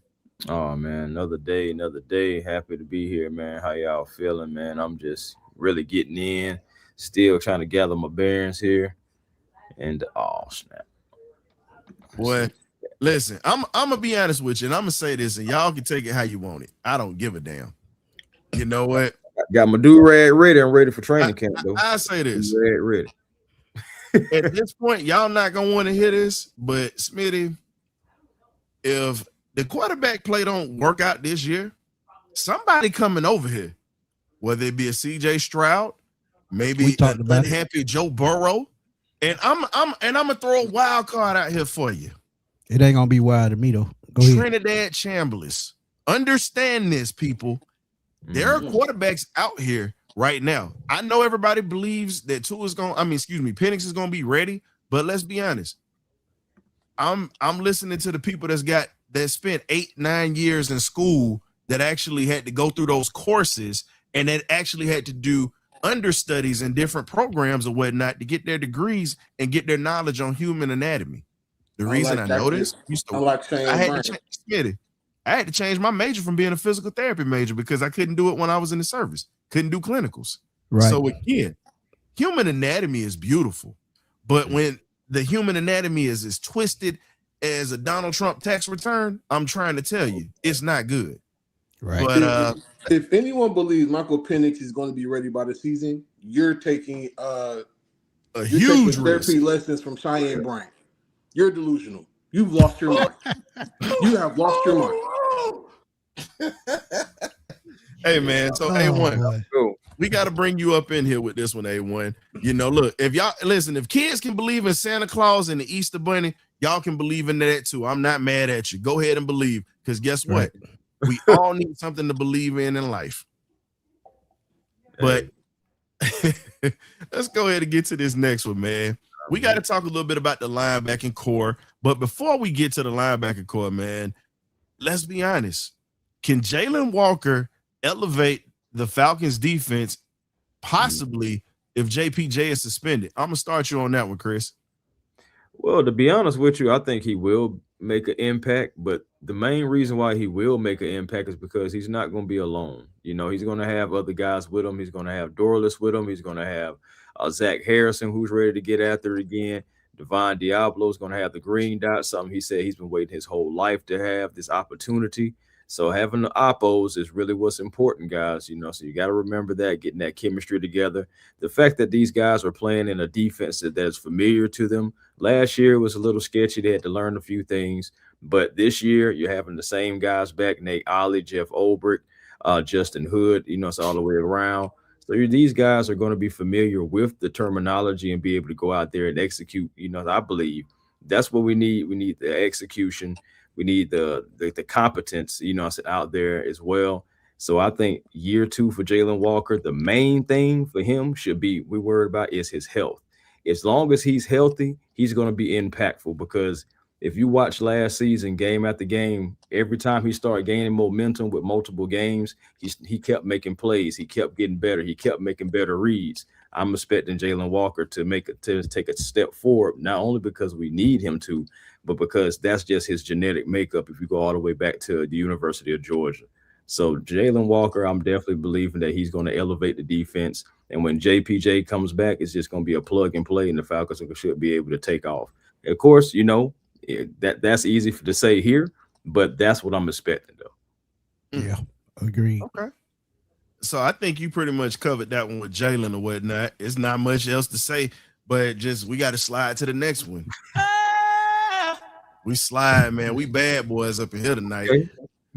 Oh, man. Another day. Happy to be here, man. How y'all feeling, man? I'm just really getting in. Still trying to gather my bearings here. And, oh, snap. Boy. Listen, I'm gonna be honest with you, and I'm gonna say this, and y'all can take it how you want it. I don't give a damn. You know what? I got my do-rag ready. I'm ready for training camp, though. I say this. Do-rag ready. At this point, y'all not gonna want to hear this, but Smitty, if the quarterback play don't work out this year, somebody coming over here, whether it be a CJ Stroud, maybe an unhappy Joe Burrow, and I'm gonna throw a wild card out here for you. It ain't gonna be wild to me though. Go ahead. Trinidad Chambliss. Understand this, people. There are quarterbacks out here right now. I know everybody believes that Penix is gonna be ready, but let's be honest. I'm listening to the people that spent 8-9 years in school that actually had to go through those courses and that actually had to do understudies in different programs or whatnot to get their degrees and get their knowledge on human anatomy. The reason I know this, I had to change my major from being a physical therapy major because I couldn't do it when I was in the service. Couldn't do clinicals. Right. So again, human anatomy is beautiful, but when the human anatomy is as twisted as a Donald Trump tax return, I'm trying to tell you, it's not good. Right. But if anyone believes Michael Penix is going to be ready by the season, you're taking huge therapy lessons from Cheyenne Bryant. You're delusional. You've lost your mind. You have lost your mind. Hey man, so A1, we got to bring you up in here with this one, A1. You know, look, if kids can believe in Santa Claus and the Easter Bunny, y'all can believe in that too. I'm not mad at you. Go ahead and believe, because guess what? We all need something to believe in life. But let's go ahead and get to this next one, man. We got to talk a little bit about the linebacking core. But before we get to the linebacking core, man, let's be honest. Can Jalon Walker elevate the Falcons defense possibly if JPJ is suspended? I'm going to start you on that one, Chris. Well, to be honest with you, I think he will make an impact, but the main reason why he will make an impact is because he's not going to be alone. You know, he's going to have other guys with him. He's going to have Dorless with him. He's going to have Zach Harrison, who's ready to get after it again. Devon Diablo is going to have the green dot, something he said he's been waiting his whole life to have this opportunity. So having the oppos is really what's important, guys. You know, so you got to remember that, getting that chemistry together. The fact that these guys are playing in a defense that is familiar to them. Last year was a little sketchy. They had to learn a few things. But this year, you're having the same guys back, Nate Ollie, Jeff Ulbrich, Justin Hood, you know, it's all the way around. So these guys are going to be familiar with the terminology and be able to go out there and execute. You know, I believe that's what we need. We need the execution. We need the competence, you know, out there as well. So I think year 2 for Jalon Walker, the main thing for him should be we worried about is his health. As long as he's healthy, he's going to be impactful, because if you watch last season, game after game, every time he started gaining momentum with multiple games, he kept making plays. He kept getting better. He kept making better reads. I'm expecting Jalon Walker to take a step forward, not only because we need him to, but because that's just his genetic makeup if you go all the way back to the University of Georgia. So Jalon Walker, I'm definitely believing that he's going to elevate the defense. And when JPJ comes back, it's just going to be a plug and play, and the Falcons should be able to take off. Of course, you know, that's easy to say here, but that's what I'm expecting, though. Yeah, agreed. Okay. So I think you pretty much covered that one with Jalon or whatnot. It's not much else to say, but just we got to slide to the next one. We slide, man. We bad boys up in here tonight. Okay.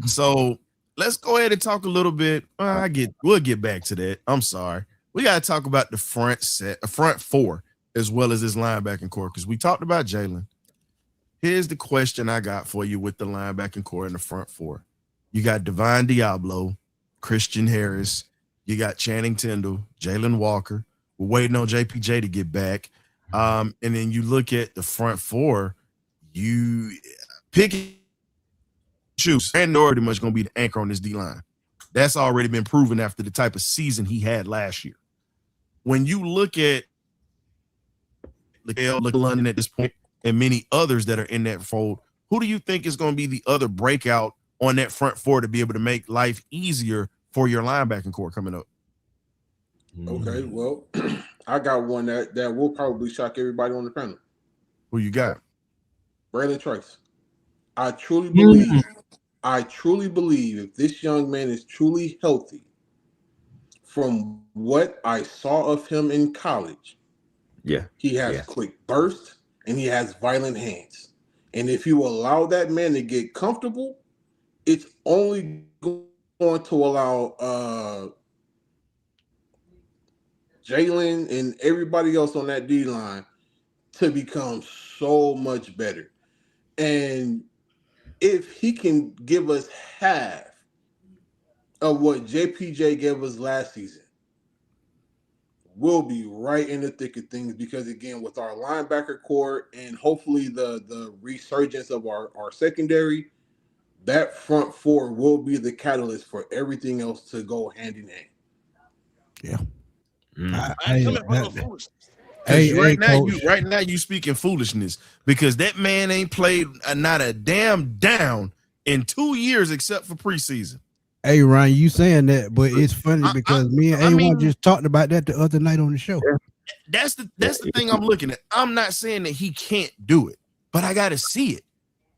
So let's go ahead and talk a little bit. We'll get back to that. I'm sorry. We got to talk about the front four, as well as this linebacking core, because we talked about Jalon. Here's the question I got for you with the linebacking core in the front four. You got Devon Diablo, Christian Harris. You got Channing Tindall, Jalon Walker. We're waiting on JPJ to get back. And then you look at the front four, you pick and choose. Brandon Orr pretty much going to be the anchor on this D-line. That's already been proven after the type of season he had last year. When you look at London at this point and many others that are in that fold, who do you think is going to be the other breakout on that front four to be able to make life easier for your linebacking core coming up? Okay, well, I got one that will probably shock everybody on the panel. Who you got? Braylon Trice. I truly believe if this young man is truly healthy, from what I saw of him in college, Yeah. He has Yeah. quick burst and he has violent hands. And if you allow that man to get comfortable, it's only going to allow Jalon and everybody else on that D line to become so much better. And if he can give us half of what JPJ gave us last season, we'll be right in the thick of things, because again, with our linebacker core and hopefully the resurgence of our secondary, that front four will be the catalyst for everything else to go hand in hand. Yeah. Right now you speaking foolishness, because that man ain't played not a damn down in 2 years except for preseason. Hey, Ryan, you saying that, but it's funny because me and A1 just talked about that the other night on the show. That's the thing I'm looking at. I'm not saying that he can't do it, but I got to see it.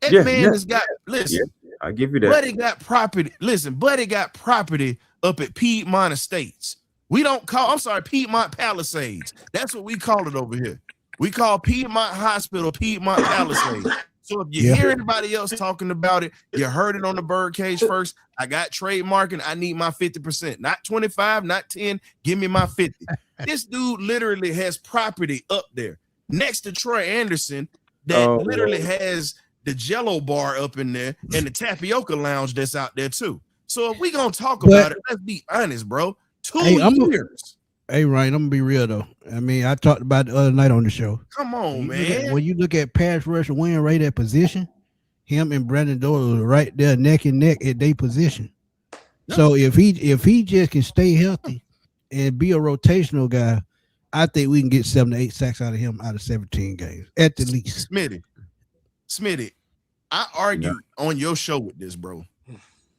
That man has got, listen, I give you that. Buddy got property. Listen, Buddy got property up at Piedmont Estates. We don't call, I'm sorry, Piedmont Palisades. That's what we call it over here. We call Piedmont Hospital Piedmont Palisades. So if you hear anybody else talking about it, you heard it on the Birdcage first. I got trademarking. I need my 50%, not 25, not 10. Give me my 50. This dude literally has property up there next to Troy Anderson that literally has the Jello bar up in there and the tapioca lounge that's out there too. So if we gonna talk about it, let's be honest, bro. 2 years. Hey, Ryan, I'm gonna be real though. I mean, I talked about it the other night on the show. Come on, man. When you look at pass rush and win rate at position, him and Brandon Doyle are right there neck and neck at their position. So if he just can stay healthy and be a rotational guy, I think we can get 7 to 8 sacks out of him out of 17 games at the least. Smitty, I argued on your show with this, bro.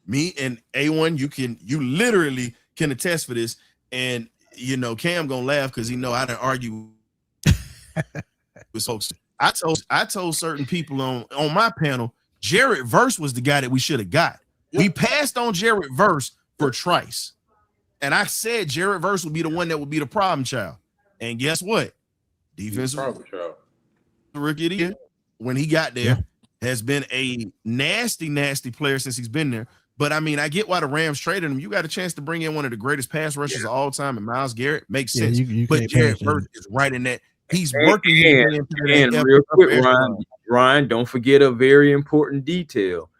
Me and A1, you literally can attest for this, and you know, Cam gonna laugh because he know I didn't argue with folks. I told certain people on my panel, Jared Verse was the guy that we should have got. Yep. We passed on Jared Verse for Trice, and I said Jared Verse would be the one that would be the problem child. And guess what? Defensive rookie of the year when he got there has been a nasty player since he's been there. But I mean, I get why the Rams traded him. You got a chance to bring in one of the greatest pass rushers of all time, and Myles Garrett makes sense. But Jared Verse is right in that. He's working. And real quick, Ryan, don't forget a very important detail.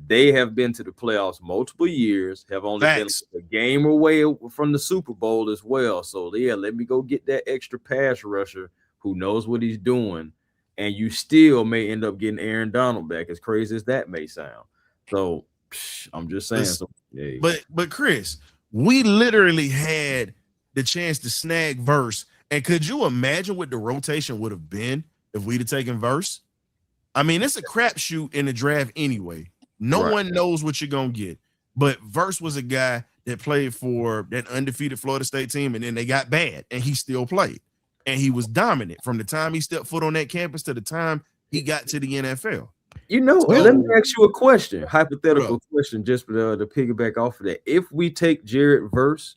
They have been to the playoffs multiple years, have only been a game away from the Super Bowl as well. So yeah, let me go get that extra pass rusher who knows what he's doing, and you still may end up getting Aaron Donald back, as crazy as that may sound. So I'm just saying. But Chris, we literally had the chance to snag Verse, and could you imagine what the rotation would have been if we'd have taken Verse? I mean, it's a crapshoot in the draft anyway. No one knows what you're gonna get. But Verse was a guy that played for that undefeated Florida State team, and then they got bad, and he still played, and he was dominant from the time he stepped foot on that campus to the time he got to the NFL. You know, let me ask you a question, hypothetical question, just to piggyback off of that. If we take Jared Verse,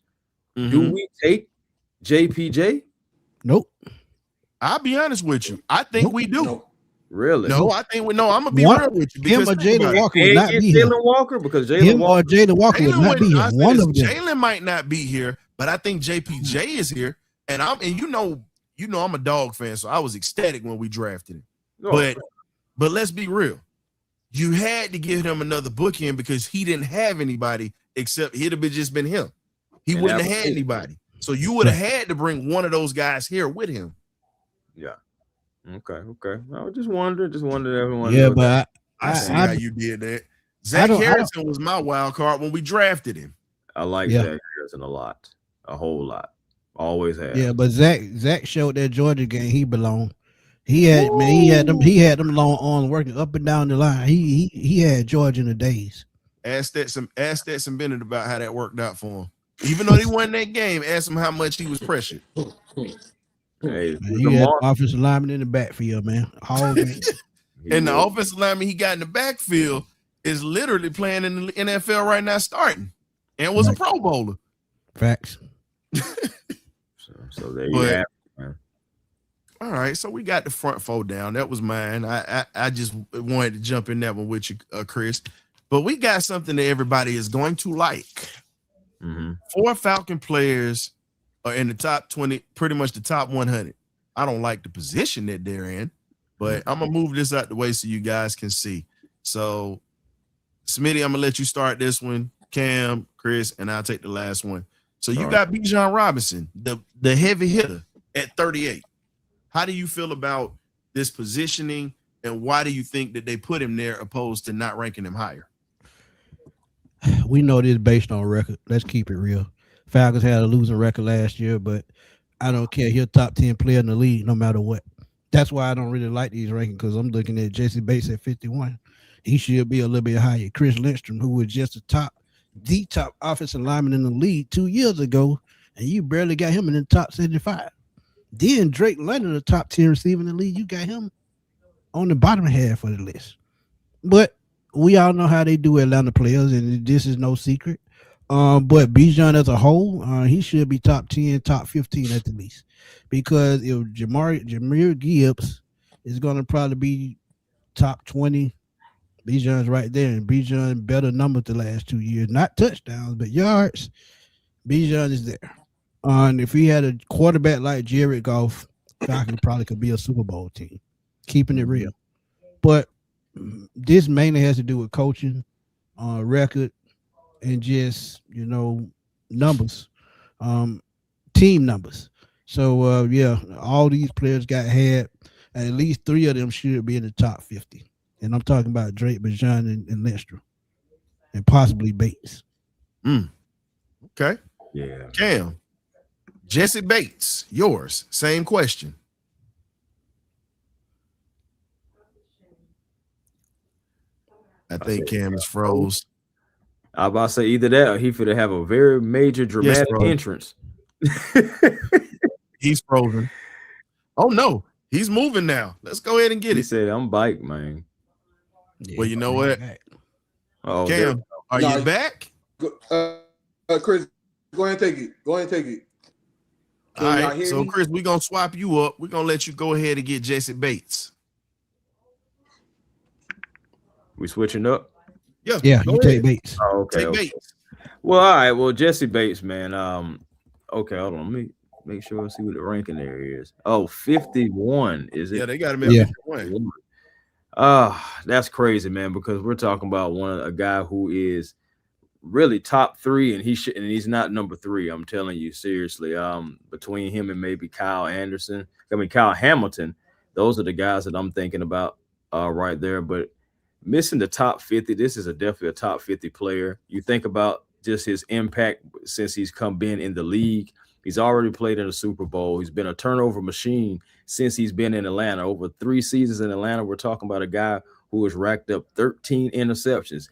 do we take JPJ? Nope. I'll be honest with you. I think we do. Nope. Really? No, I think we know. I'm gonna be real with you. Him or Jalen Walker would not be here. Jalen Walker, because Jalen Walker would not be here. One of them. Jalen might not be here, but I think JPJ is here. And you know I'm a dog fan, so I was ecstatic when we drafted him. But let's be real. You had to give him another bookend because he didn't have anybody except he'd have just been him. He wouldn't have had anybody. So you would have had to bring one of those guys here with him. Yeah. Okay. I was just wondering everyone. Yeah, but I see how you did that. Zach Harrison was my wild card when we drafted him. I like Zach Harrison a whole lot. Always have. Yeah, but Zach showed that Georgia game he belonged. He had them long arms working up and down the line. He had Georgia in the days. Ask Stetson Bennett about how that worked out for him. Even though he won that game, ask him how much he was pressured. Hey, he had offensive lineman in the backfield, man. And the offensive lineman he got in the backfield is literally playing in the NFL right now, starting, and was a Pro Bowler. Facts. So there you have it, man. All right, so we got the front four down. That was mine. I just wanted to jump in that one with you, Chris. But we got something that everybody is going to like. 4 Falcon players are in the top 20, pretty much the top 100. I don't like the position that they're in, but I'm gonna move this out the way so you guys can see. So, Smitty, I'm gonna let you start this one. Cam, Chris, and I'll take the last one. So you got Bijan Robinson, the heavy hitter at 38. How do you feel about this positioning, and why do you think that they put him there opposed to not ranking him higher? We know this based on record. Let's keep it real. Falcons had a losing record last year, but I don't care. He's a top 10 player in the league no matter what. That's why I don't really like these rankings, because I'm looking at Jesse Bates at 51. He should be a little bit higher. Chris Lindstrom, who was just the top offensive lineman in the league 2 years ago, and you barely got him in the top 75. Then Drake London, the top 10 receiver in the league, you got him on the bottom half of the list. But we all know how they do Atlanta players, and this is no secret. But Bijan as a whole, he should be top 10, top 15 at the least. Because if Jahmyr Gibbs is going to probably be top 20, Bijan's right there. And Bijan better numbers the last 2 years. Not touchdowns, but yards. Bijan is there. And if he had a quarterback like Jared Goff, Falcons probably could be a Super Bowl team. Keeping it real. But this mainly has to do with coaching, record, and just, numbers, team numbers. So, all these players had at least 3 of them should be in the top 50. And I'm talking about Drake, Bijan, and Lindstrom, and possibly Bates. Okay. Yeah. Cam, Jesse Bates, yours. Same question. I think Cam is froze. I was about to say either that or he finna have a very major dramatic entrance. He's frozen. Oh no, he's moving now. Let's go ahead and get He it. said, I'm bike, man. Yeah, Well, you know what? Oh, Cam, are you back? Chris, go ahead and take it. Go ahead and take it. All right. So, Chris, we're going to swap you up. We're going to let you go ahead and get Jesse Bates. we switching up? Yeah, you take Bates. Oh, okay. Take Bates. Well, all right. Well, Jesse Bates, man. Okay, hold on. Let me make sure I see what the ranking there is. Oh, 51. Is it? Yeah, they got him at 51. That's crazy, man, because we're talking about a guy who is really top 3, and he's not number 3. I'm telling you, seriously. Between him and maybe Kyle Hamilton, those are the guys that I'm thinking about right there. But missing the top 50, this is definitely a top 50 player. You think about just his impact since he's been in the league. He's already played in a Super Bowl. He's been a turnover machine since he's been in Atlanta. Over 3 seasons in Atlanta, we're talking about a guy who has racked up 13 interceptions.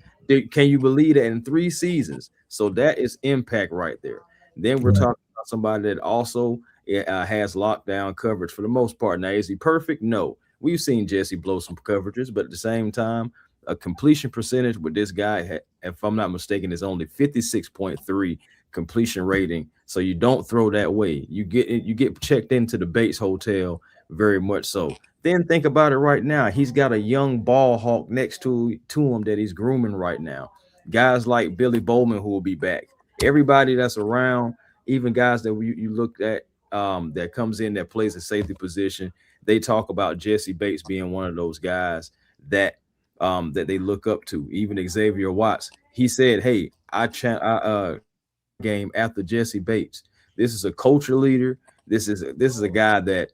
Can you believe that in 3 seasons? So that is impact right there. Then we're talking about somebody that also has lockdown coverage for the most part. Now, is he perfect? No. We've seen Jesse blow some coverages, but at the same time, a completion percentage with this guy, if I'm not mistaken, is only 56.3 completion rating. So you don't throw that way. You get checked into the Bates Hotel very much so. Then think about it right now. He's got a young ball hawk next to him that he's grooming right now. Guys like Billy Bowman, who will be back. Everybody that's around, even guys that you look at that comes in that plays a safety position, they talk about Jesse Bates being one of those guys that they look up to. Even Xavier Watts, he said, "Hey, I game after Jesse Bates. This is a culture leader. This is a guy that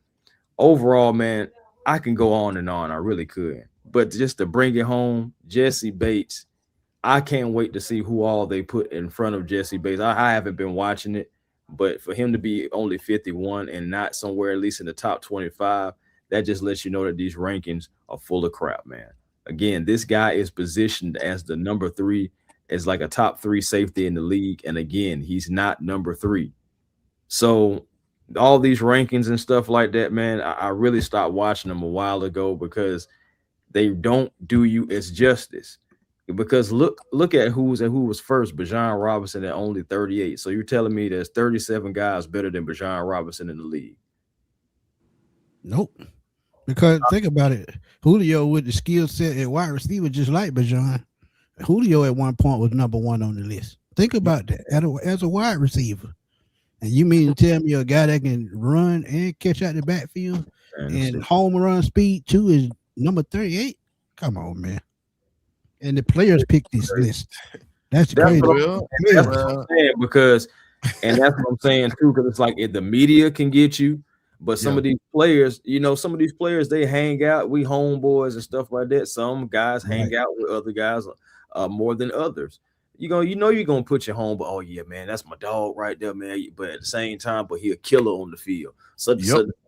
overall, man, I can go on and on. I really could. But just to bring it home, Jesse Bates, I can't wait to see who all they put in front of Jesse Bates. I haven't been watching it, but for him to be only 51 and not somewhere at least in the top 25, that just lets you know that these rankings are full of crap, man. Again, this guy is positioned as the number 3, as like a top 3 safety in the league. And again, he's not number 3. So all these rankings and stuff like that, man, I really stopped watching them a while ago because they don't do you as justice. Because look at who was first. Bijan Robinson at only 38. So you're telling me there's 37 guys better than Bijan Robinson in the league? Nope. Because think about it, Julio with the skill set at wide receiver, just like Bijan. Julio at one point was number 1 on the list. Think about that as a wide receiver. And you mean to tell me a guy that can run and catch out the backfield and home run speed too is number 38? Come on, man. And the players picked this list. That's crazy. That's what I'm saying, because, and that's what I'm saying too, because it's like if the media can get you, but some of these players, they hang out. We homeboys and stuff like that. Some guys hang out with other guys more than others. You're gonna put your home, but oh yeah, man, that's my dog right there, man. But at the same time, but he a killer on the field. So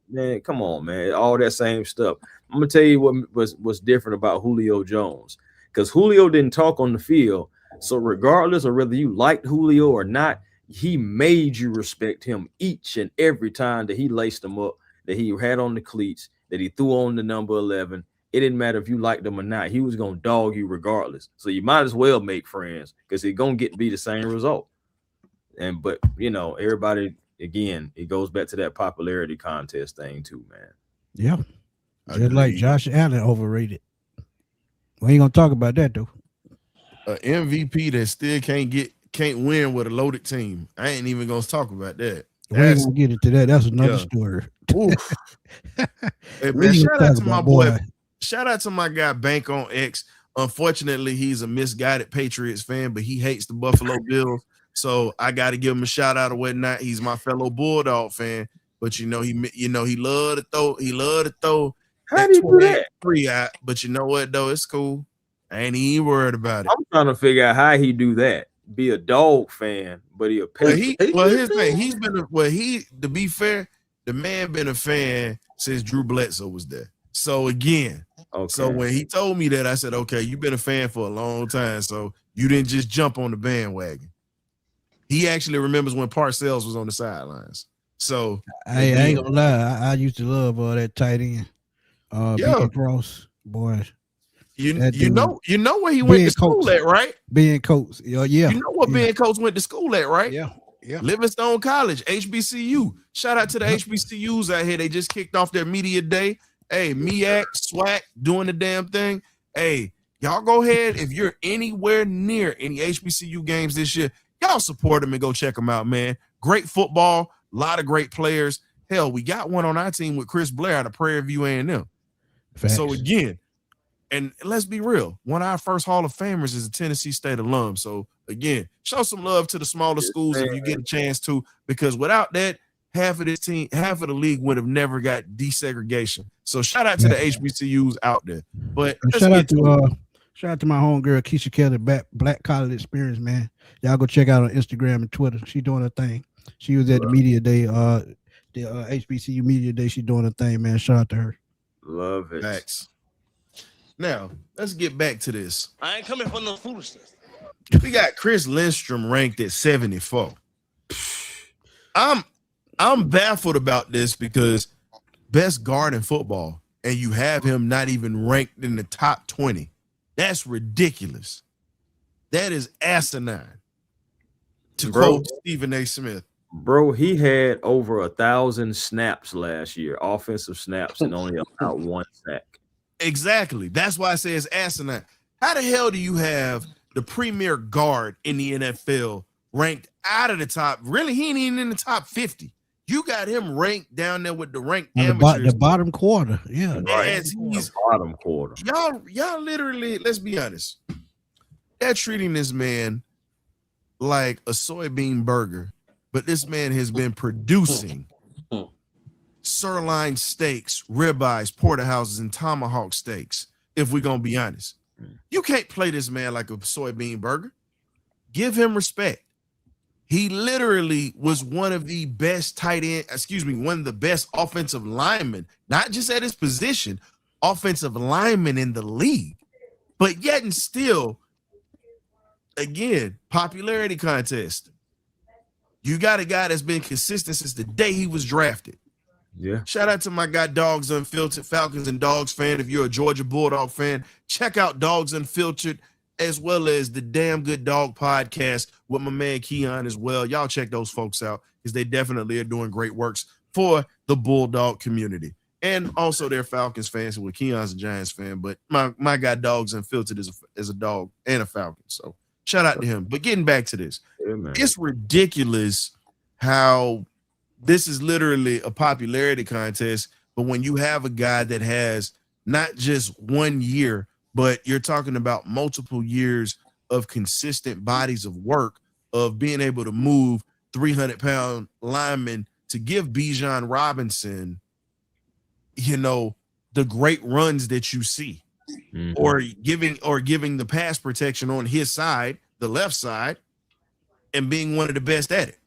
man, come on, man, all that same stuff. I'm gonna tell you what was different about Julio Jones, because Julio didn't talk on the field. So regardless of whether you liked Julio or not, he made you respect him each and every time that he laced them up, that he had on the cleats, that he threw on the number 11. It didn't matter if you liked him or not. He was going to dog you regardless. So you might as well make friends, because it's going to be the same result. But everybody, again, it goes back to that popularity contest thing too, man. Yeah. Just like Josh Allen overrated. We ain't going to talk about that though. MVP that still can't win with a loaded team. I ain't even gonna talk about that. We ain't gonna get into that. That's another story. Hey, man, shout out to my boy. Shout out to my guy Bank on X. Unfortunately, he's a misguided Patriots fan, but he hates the Buffalo Bills. So I got to give him a shout out or whatnot. He's my fellow Bulldog fan, but he love to throw. He love to throw. How do you do that? Out, but you know what though? It's cool. I ain't even worried about it. I'm trying to figure out how he do that. Be a dog fan, but he a Patriot. His thing. To be fair, the man been a fan since Drew Bledsoe was there. So again, so when he told me that, I said, okay, you've been a fan for a long time, so you didn't just jump on the bandwagon. He actually remembers when Parcells was on the sidelines. So I ain't gonna lie, I used to love that tight end. Beacon Cross, boy. You know where he went to school at, right? Ben Coates. Yeah. You know what Ben Coates went to school at, right? Yeah. Livingstone College, HBCU. Shout out to the HBCUs out here. They just kicked off their media day. Hey, MEAC, SWAC, doing the damn thing. Hey, y'all go ahead. If you're anywhere near any HBCU games this year, y'all support them and go check them out, man. Great football, a lot of great players. Hell, we got one on our team with Chris Blair out of Prairie View A&M. So again, and let's be real, one of our first Hall of Famers is a Tennessee State alum. So again, show some love to the smaller schools if you get a chance to, because without that, half of the league would have never got desegregation. So shout out to the HBCUs out there. But shout out to my homegirl Keisha Kelly, Black College Experience, man. Y'all go check out on Instagram and Twitter. She doing her thing. She was at the media day, the HBCU media day. She doing her thing, man. Shout out to her. Love it. Thanks. Now, let's get back to this. I ain't coming for no foolishness. We got Chris Lindstrom ranked at 74. I'm baffled about this because best guard in football, and you have him not even ranked in the top 20. That's ridiculous. That is asinine. To quote Stephen A. Smith. Bro, he had over 1,000 snaps last year, offensive snaps, and only about 1 sack. Exactly. That's why I say it's asinine. How the hell do you have the premier guard in the NFL ranked out of the top? Really, he ain't even in the top 50. You got him ranked down there with the ranked amateurs. The bottom quarter. Yeah. Right. The bottom quarter. Y'all literally, let's be honest. They're treating this man like a soybean burger, but this man has been producing sirloin steaks, ribeyes, porterhouses, and tomahawk steaks, if we're going to be honest. You can't play this man like a soybean burger. Give him respect. He literally was one of the best one of the best offensive linemen, not just at his position, offensive linemen in the league. But yet and still, again, popularity contest. You got a guy that's been consistent since the day he was drafted. Yeah. Shout out to my guy Dogs Unfiltered, Falcons and Dogs fan. If you're a Georgia Bulldog fan, check out Dogs Unfiltered as well as the Damn Good Dog podcast with my man Keon as well. Y'all check those folks out because they definitely are doing great works for the Bulldog community. And also they're Falcons fans, with Keon's a Giants fan, but my guy Dogs Unfiltered is a dog and a Falcon. So shout out to him. But getting back to this, it's ridiculous how this is literally a popularity contest. But when you have a guy that has not just 1 year, but you're talking about multiple years of consistent bodies of work, of being able to move 300-pound linemen, to give Bijan Robinson, the great runs that you see, or giving the pass protection on his side, the left side, and being one of the best at it.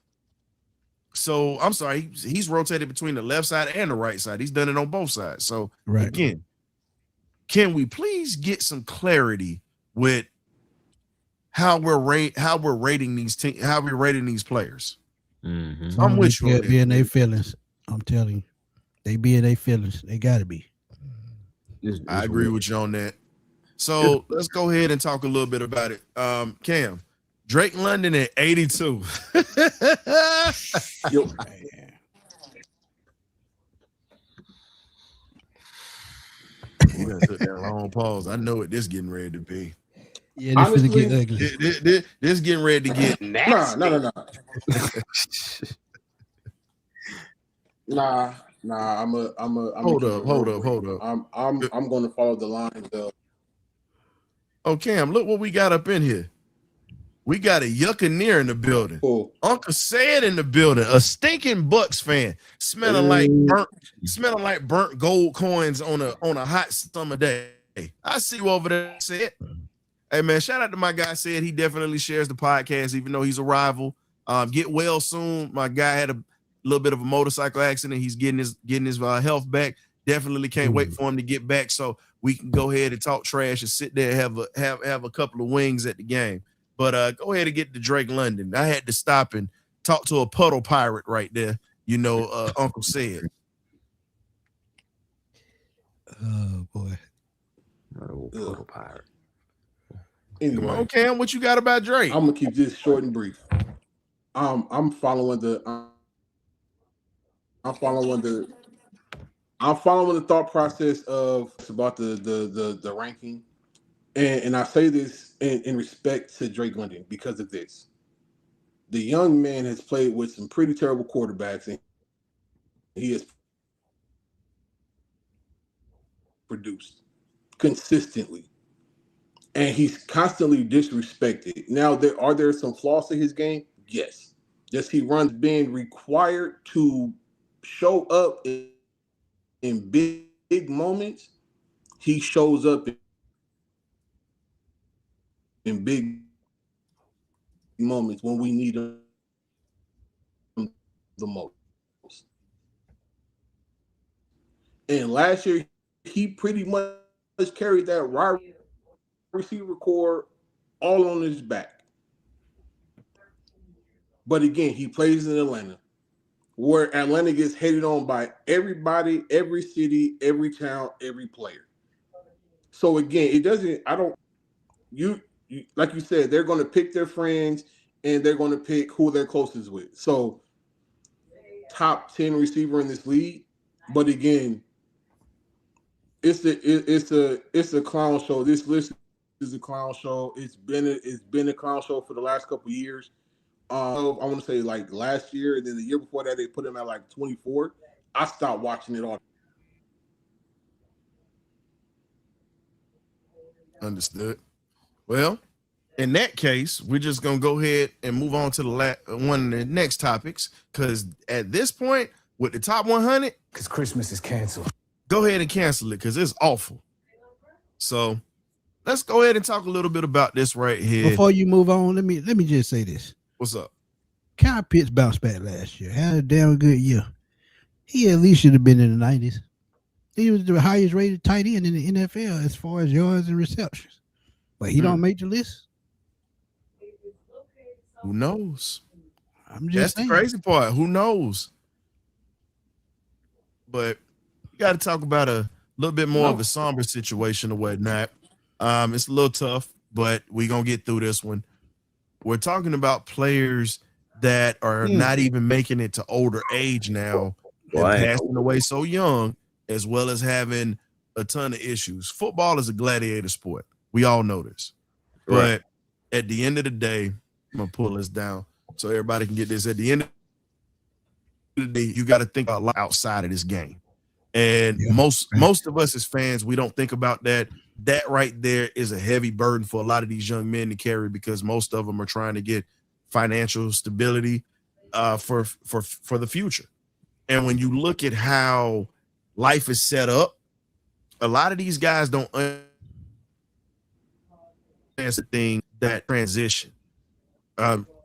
So I'm sorry, he's rotated between the left side and the right side. He's done it on both sides. So again, can we please get some clarity with how we're rating these players? I'm with you. Be in their feelings. I'm telling you, they be in their feelings. They gotta be. I agree with you on that. So let's go ahead and talk a little bit about it. Cam, Drake London at 82. Yo, You gotta took that long pause. I know what this getting ready to be. Yeah, this Honestly, finna get ugly. This getting ready to get nasty. Nah. I'm Hold up. I'm going to follow the lines of. Oh, Cam, look what we got up in here. We got a Yuccaneer in the building. Cool. Uncle Said in the building. A stinking Bucks fan, smelling like burnt gold coins on a hot summer day. I see you over there, Said. Hey man, shout out to my guy Said. He definitely shares the podcast, even though he's a rival. Get well soon. My guy had a little bit of a motorcycle accident. He's getting his health back. Definitely can't wait for him to get back so we can go ahead and talk trash and sit there and have a couple of wings at the game. But go ahead and get to Drake London. I had to stop and talk to a puddle pirate right there. Uncle Said. Oh boy. Puddle pirate. Anyway, Come on, Cam, what you got about Drake? I'm gonna keep this short and brief. I'm following the thought process of about the ranking, and I say this in respect to Drake London because of this. The young man has played with some pretty terrible quarterbacks, and he has produced consistently. And he's constantly disrespected. Now, are there some flaws to his game? Yes. Does he run being required to show up in big moments? He shows up in big moments when we need him the most. And last year, he pretty much carried that receiver core all on his back. But again, he plays in Atlanta, where Atlanta gets hated on by everybody, every city, every town, every player. So again, like you said, they're going to pick their friends and they're going to pick who they're closest with. So top 10 receiver in this league. But again, it's a clown show. This list is a clown show. It's been a clown show for the last couple of years. I want to say like last year, and then the year before that, they put him at like 24. I stopped watching it all. Understood. Well, in that case, we're just gonna go ahead and move on to one of the next topics, because at this point, with the top 100, because Christmas is canceled. Go ahead and cancel it because it's awful. So let's go ahead and talk a little bit about this right here. Before you move on, let me just say this. What's up? Kyle Pitts bounced back last year. Had a damn good year. He at least should have been in the 90s. He was the highest rated tight end in the NFL as far as yards and receptions. But he don't make the list. Who knows? That's the crazy part. Who knows? But you got to talk about a little bit more of a somber situation or whatnot. It's a little tough, but we're going to get through this one. We're talking about players that are not even making it to older age now and passing away so young. as well as having a ton of issues. Football is a gladiator sport. We all know this. Right. But at the end of the day, I'm going to pull this down so everybody can get this. At the end of the day, you got to think a lot outside of this game. And most of us as fans, we don't think about that. That right there is a heavy burden for a lot of these young men to carry, because most of them are trying to get financial stability for the future. And when you look at how life is set up, a lot of these guys don't understand the thing, that transition.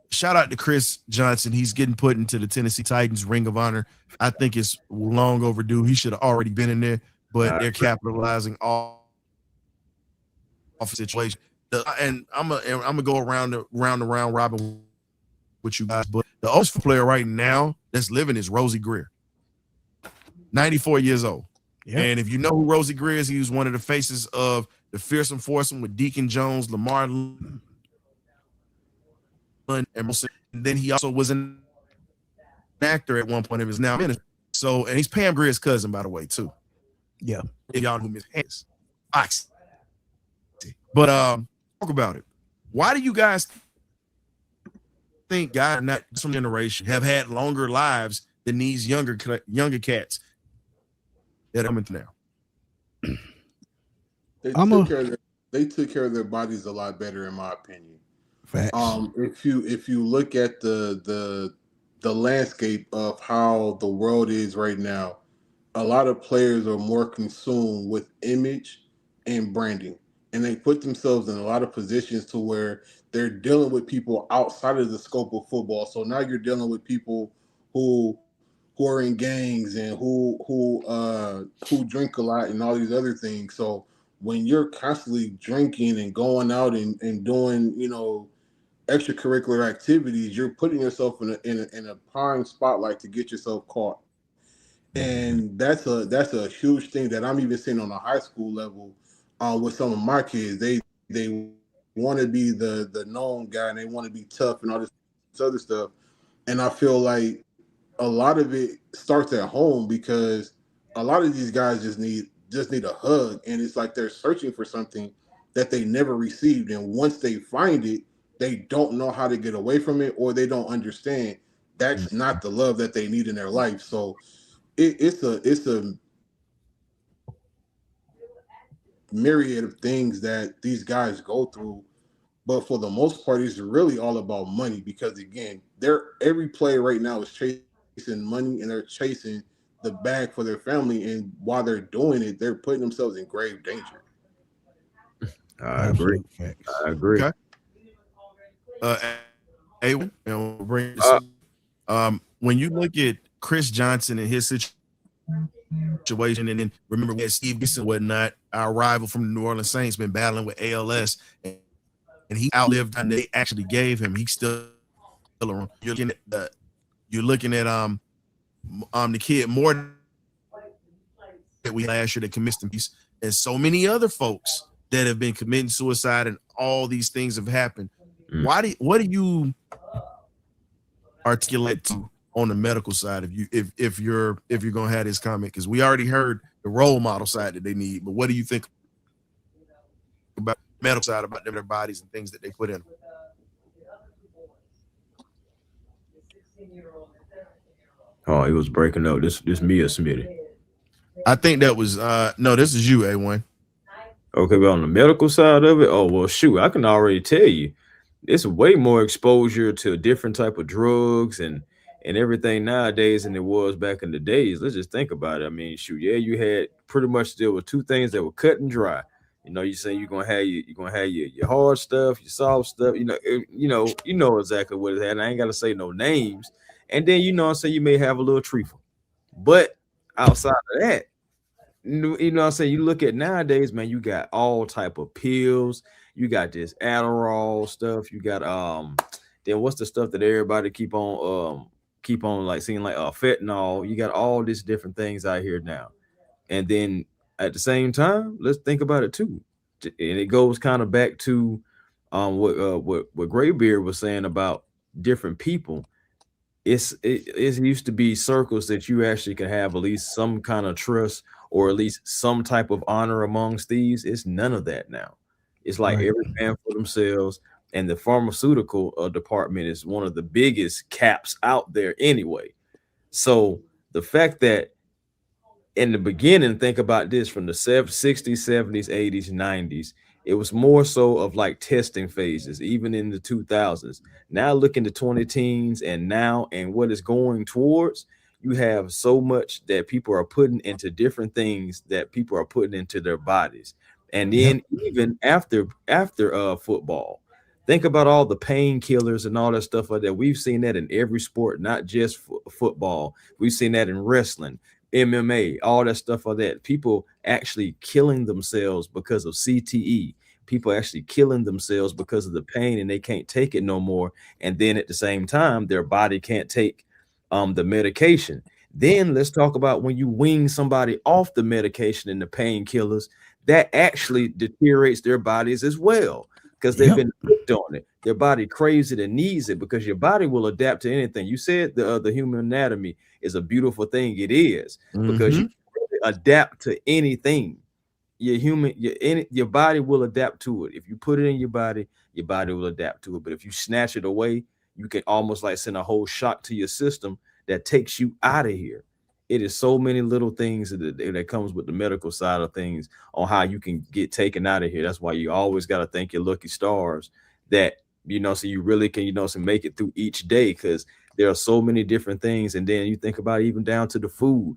Shout out to Chris Johnson. He's getting put into the Tennessee Titans Ring of Honor. I think it's long overdue. He should have already been in there, but they're capitalizing off the situation. And I'm gonna go around the round robin with you guys. But the oldest player right now that's living is Rosie Greer, 94 years old. Yep. And if you know who Rosie Greer is, he was one of the faces of the Fearsome Foursome with Deacon Jones, Lamar, and then he also was an actor at one point of his now ministry. So, and he's Pam Greer's cousin, by the way, too. Yeah. If y'all know who Miss Hanks. But talk about it. Why do you guys think guys not some generation have had longer lives than these younger cats that are coming now? They took care of their bodies a lot better, in my opinion. Facts. If you look at the landscape of how the world is right now, a lot of players are more consumed with image and branding, and they put themselves in a lot of positions to where they're dealing with people outside of the scope of football. So now you're dealing with people who are in gangs and who drink a lot and all these other things. So when you're constantly drinking and going out and doing, extracurricular activities, you're putting yourself in a prime spotlight to get yourself caught. And that's a huge thing that I'm even seeing on a high school level with some of my kids. They want to be the known guy, and they want to be tough and all this other stuff. And I feel like a lot of it starts at home, because a lot of these guys just need a hug, and it's like they're searching for something that they never received. And once they find it, they don't know how to get away from it, or they don't understand that's not the love that they need in their life. So it's a myriad of things that these guys go through. But for the most part, it's really all about money, because again, every player right now is chasing money, and they're chasing the bag for their family. And while they're doing it, they're putting themselves in grave danger. I agree. I agree. Okay. And we'll bring this when you look at Chris Johnson and his situation, and then remember we had Steve Gibson and whatnot, our rival from the New Orleans Saints, been battling with ALS, and he outlived and they actually gave him. He's still around. You're looking at the kid more that we last year that committed some piece, and so many other folks that have been committing suicide, and all these things have happened. What do you articulate to on the medical side if you're gonna have this comment? Because we already heard the role model side that they need, but what do you think about medical side, about their bodies and things that they put in? Oh, it was breaking up. This me or Smitty? I think that was no, this is you, A1. Okay, but on the medical side of it, oh well, shoot, I can already tell you, it's way more exposure to different type of drugs and everything nowadays than it was back in the days. Let's just think about it. I mean, shoot, yeah, you had pretty much there were two things that were cut and dry. You say you're gonna have your hard stuff, your soft stuff. You know exactly what it had. And I ain't gotta say no names. And then you may have a little treacle, but outside of that, you look at nowadays, man, you got all type of pills. You got this Adderall stuff. You got then what's the stuff that everybody keep on like seeing like fentanyl. You got all these different things out here now. And then at the same time, let's think about it too. And it goes kind of back to what Graybeard was saying about different people. It used to be circles that you actually could have at least some kind of trust or at least some type of honor amongst thieves. It's none of that now. It's like Right. every man for themselves, and the pharmaceutical department is one of the biggest caps out there anyway. So the fact that in the beginning, think about this, from the 60s, 70s, 80s, 90s, it was more so of like testing phases, even in the 2000s. Now look into 20 teens and now, and what is going towards, you have so much that people are putting into different things that people are putting into their bodies. And then even after football, think about all the painkillers and all that stuff like that. We've seen that in every sport, not just football. We've seen that in wrestling, MMA, all that stuff like that. People actually killing themselves because of CTE. People actually killing themselves because of the pain and they can't take it no more. And then at the same time, their body can't take the medication. Then let's talk about when you wean somebody off the medication and the painkillers, that actually deteriorates their bodies as well, because they've been hooked on it. Their body craves it and needs it, because your body will adapt to anything. You said the human anatomy is a beautiful thing. It is, because you can really adapt to anything. Your body will adapt to it. If you put it in your body will adapt to it. But if you snatch it away, you can almost like send a whole shock to your system that takes you out of here. It is so many little things that comes with the medical side of things on how you can get taken out of here. That's why you always got to thank your lucky stars that, so you really can, so make it through each day, because there are so many different things. And then you think about even down to the food.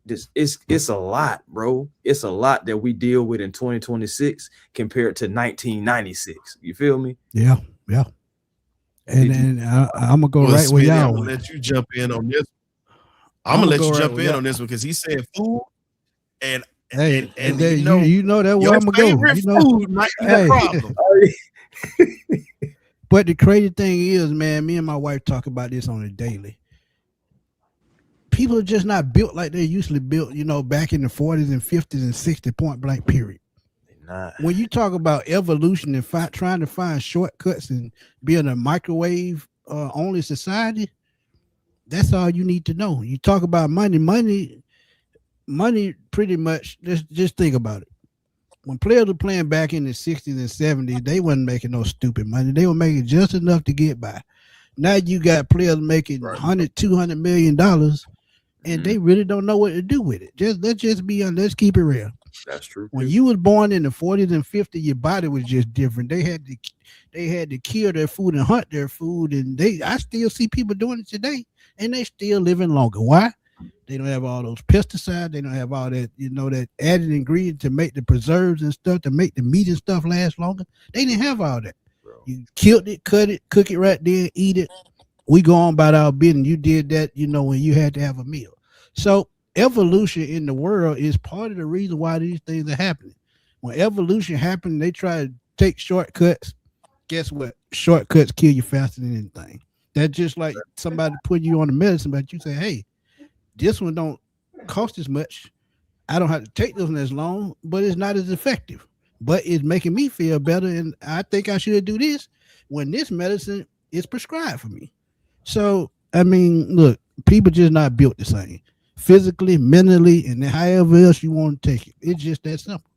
It's a lot, bro. It's a lot that we deal with in 2026 compared to 1996. You feel me? Yeah. And I'm gonna go right where y'all. I'm gonna let you jump in on this. I'm gonna let you jump in on this one, because he said food, and hey, and you know that where I'm gonna go. Food might be the problem. But the crazy thing is, man, me and my wife talk about this on a daily. People are just not built like they usually built, back in the 40s and 50s and 60 point blank period. When you talk about evolution and trying to find shortcuts and being a microwave only society, that's all you need to know. You talk about money pretty much, just think about it. When players were playing back in the 60s and 70s, they wasn't making no stupid money. They were making just enough to get by. Now you got players making $100-200 million, and they really don't know what to do with it. Let's keep it real. That's true. When you was born in the 40s and 50s, your body was just different. They had to kill their food and hunt their food, and I still see people doing it today, and they still living longer. Why? They don't have all those pesticides. They don't have all that, that added ingredient to make the preserves and stuff to make the meat and stuff last longer. They didn't have all that. Bro. You killed it, cut it, cook it right there, eat it. We go on about our business. You did that, when you had to have a meal. So evolution in the world is part of the reason why these things are happening. When evolution happened, they try to take shortcuts. Guess what? Shortcuts kill you faster than anything. That's just like somebody put you on the medicine, but you say, hey, this one don't cost as much. I don't have to take this one as long, but it's not as effective. But it's making me feel better, and I think I should do this when this medicine is prescribed for me. So, I mean, look, people just not built the same. Physically, mentally, and however else you want to take it. It's just that simple.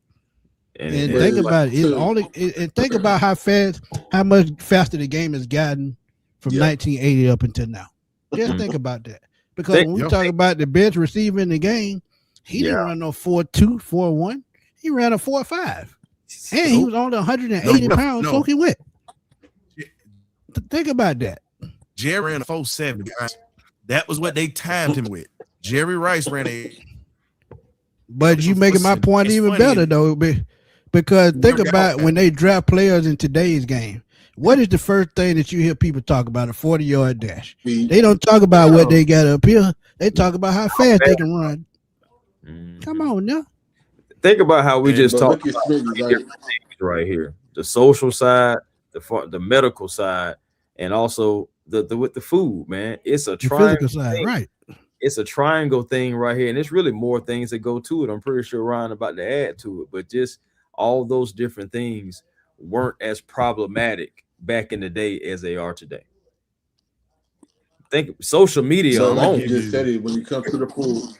And think about it. And think about how much faster the game has gotten from 1980 up until now. Just think about that. Because when we talk about the best receiver in the game, he didn't run no 4.2, 4.1. He ran a 4.5. And he was only 180 pounds soaking wet. Think about that. Jerry ran a 4.7, guys. That was what they timed him with. Jerry Rice ran a. But you making my point even better, though, because think about when they draft players in today's game. What is the first thing that you hear people talk about? A 40-yard dash. They don't talk about what they got up here. They talk about how fast they can run. Come on now. Think about how we just talked about right here. The social side, the medical side, and also with the food, man. It's a triangle side, right? It's a triangle thing right here, and it's really more things that go to it. I'm pretty sure Ryan about to add to it, but just all those different things weren't as problematic back in the day as they are today. Think social media alone. Like you just said it when you come to the pool.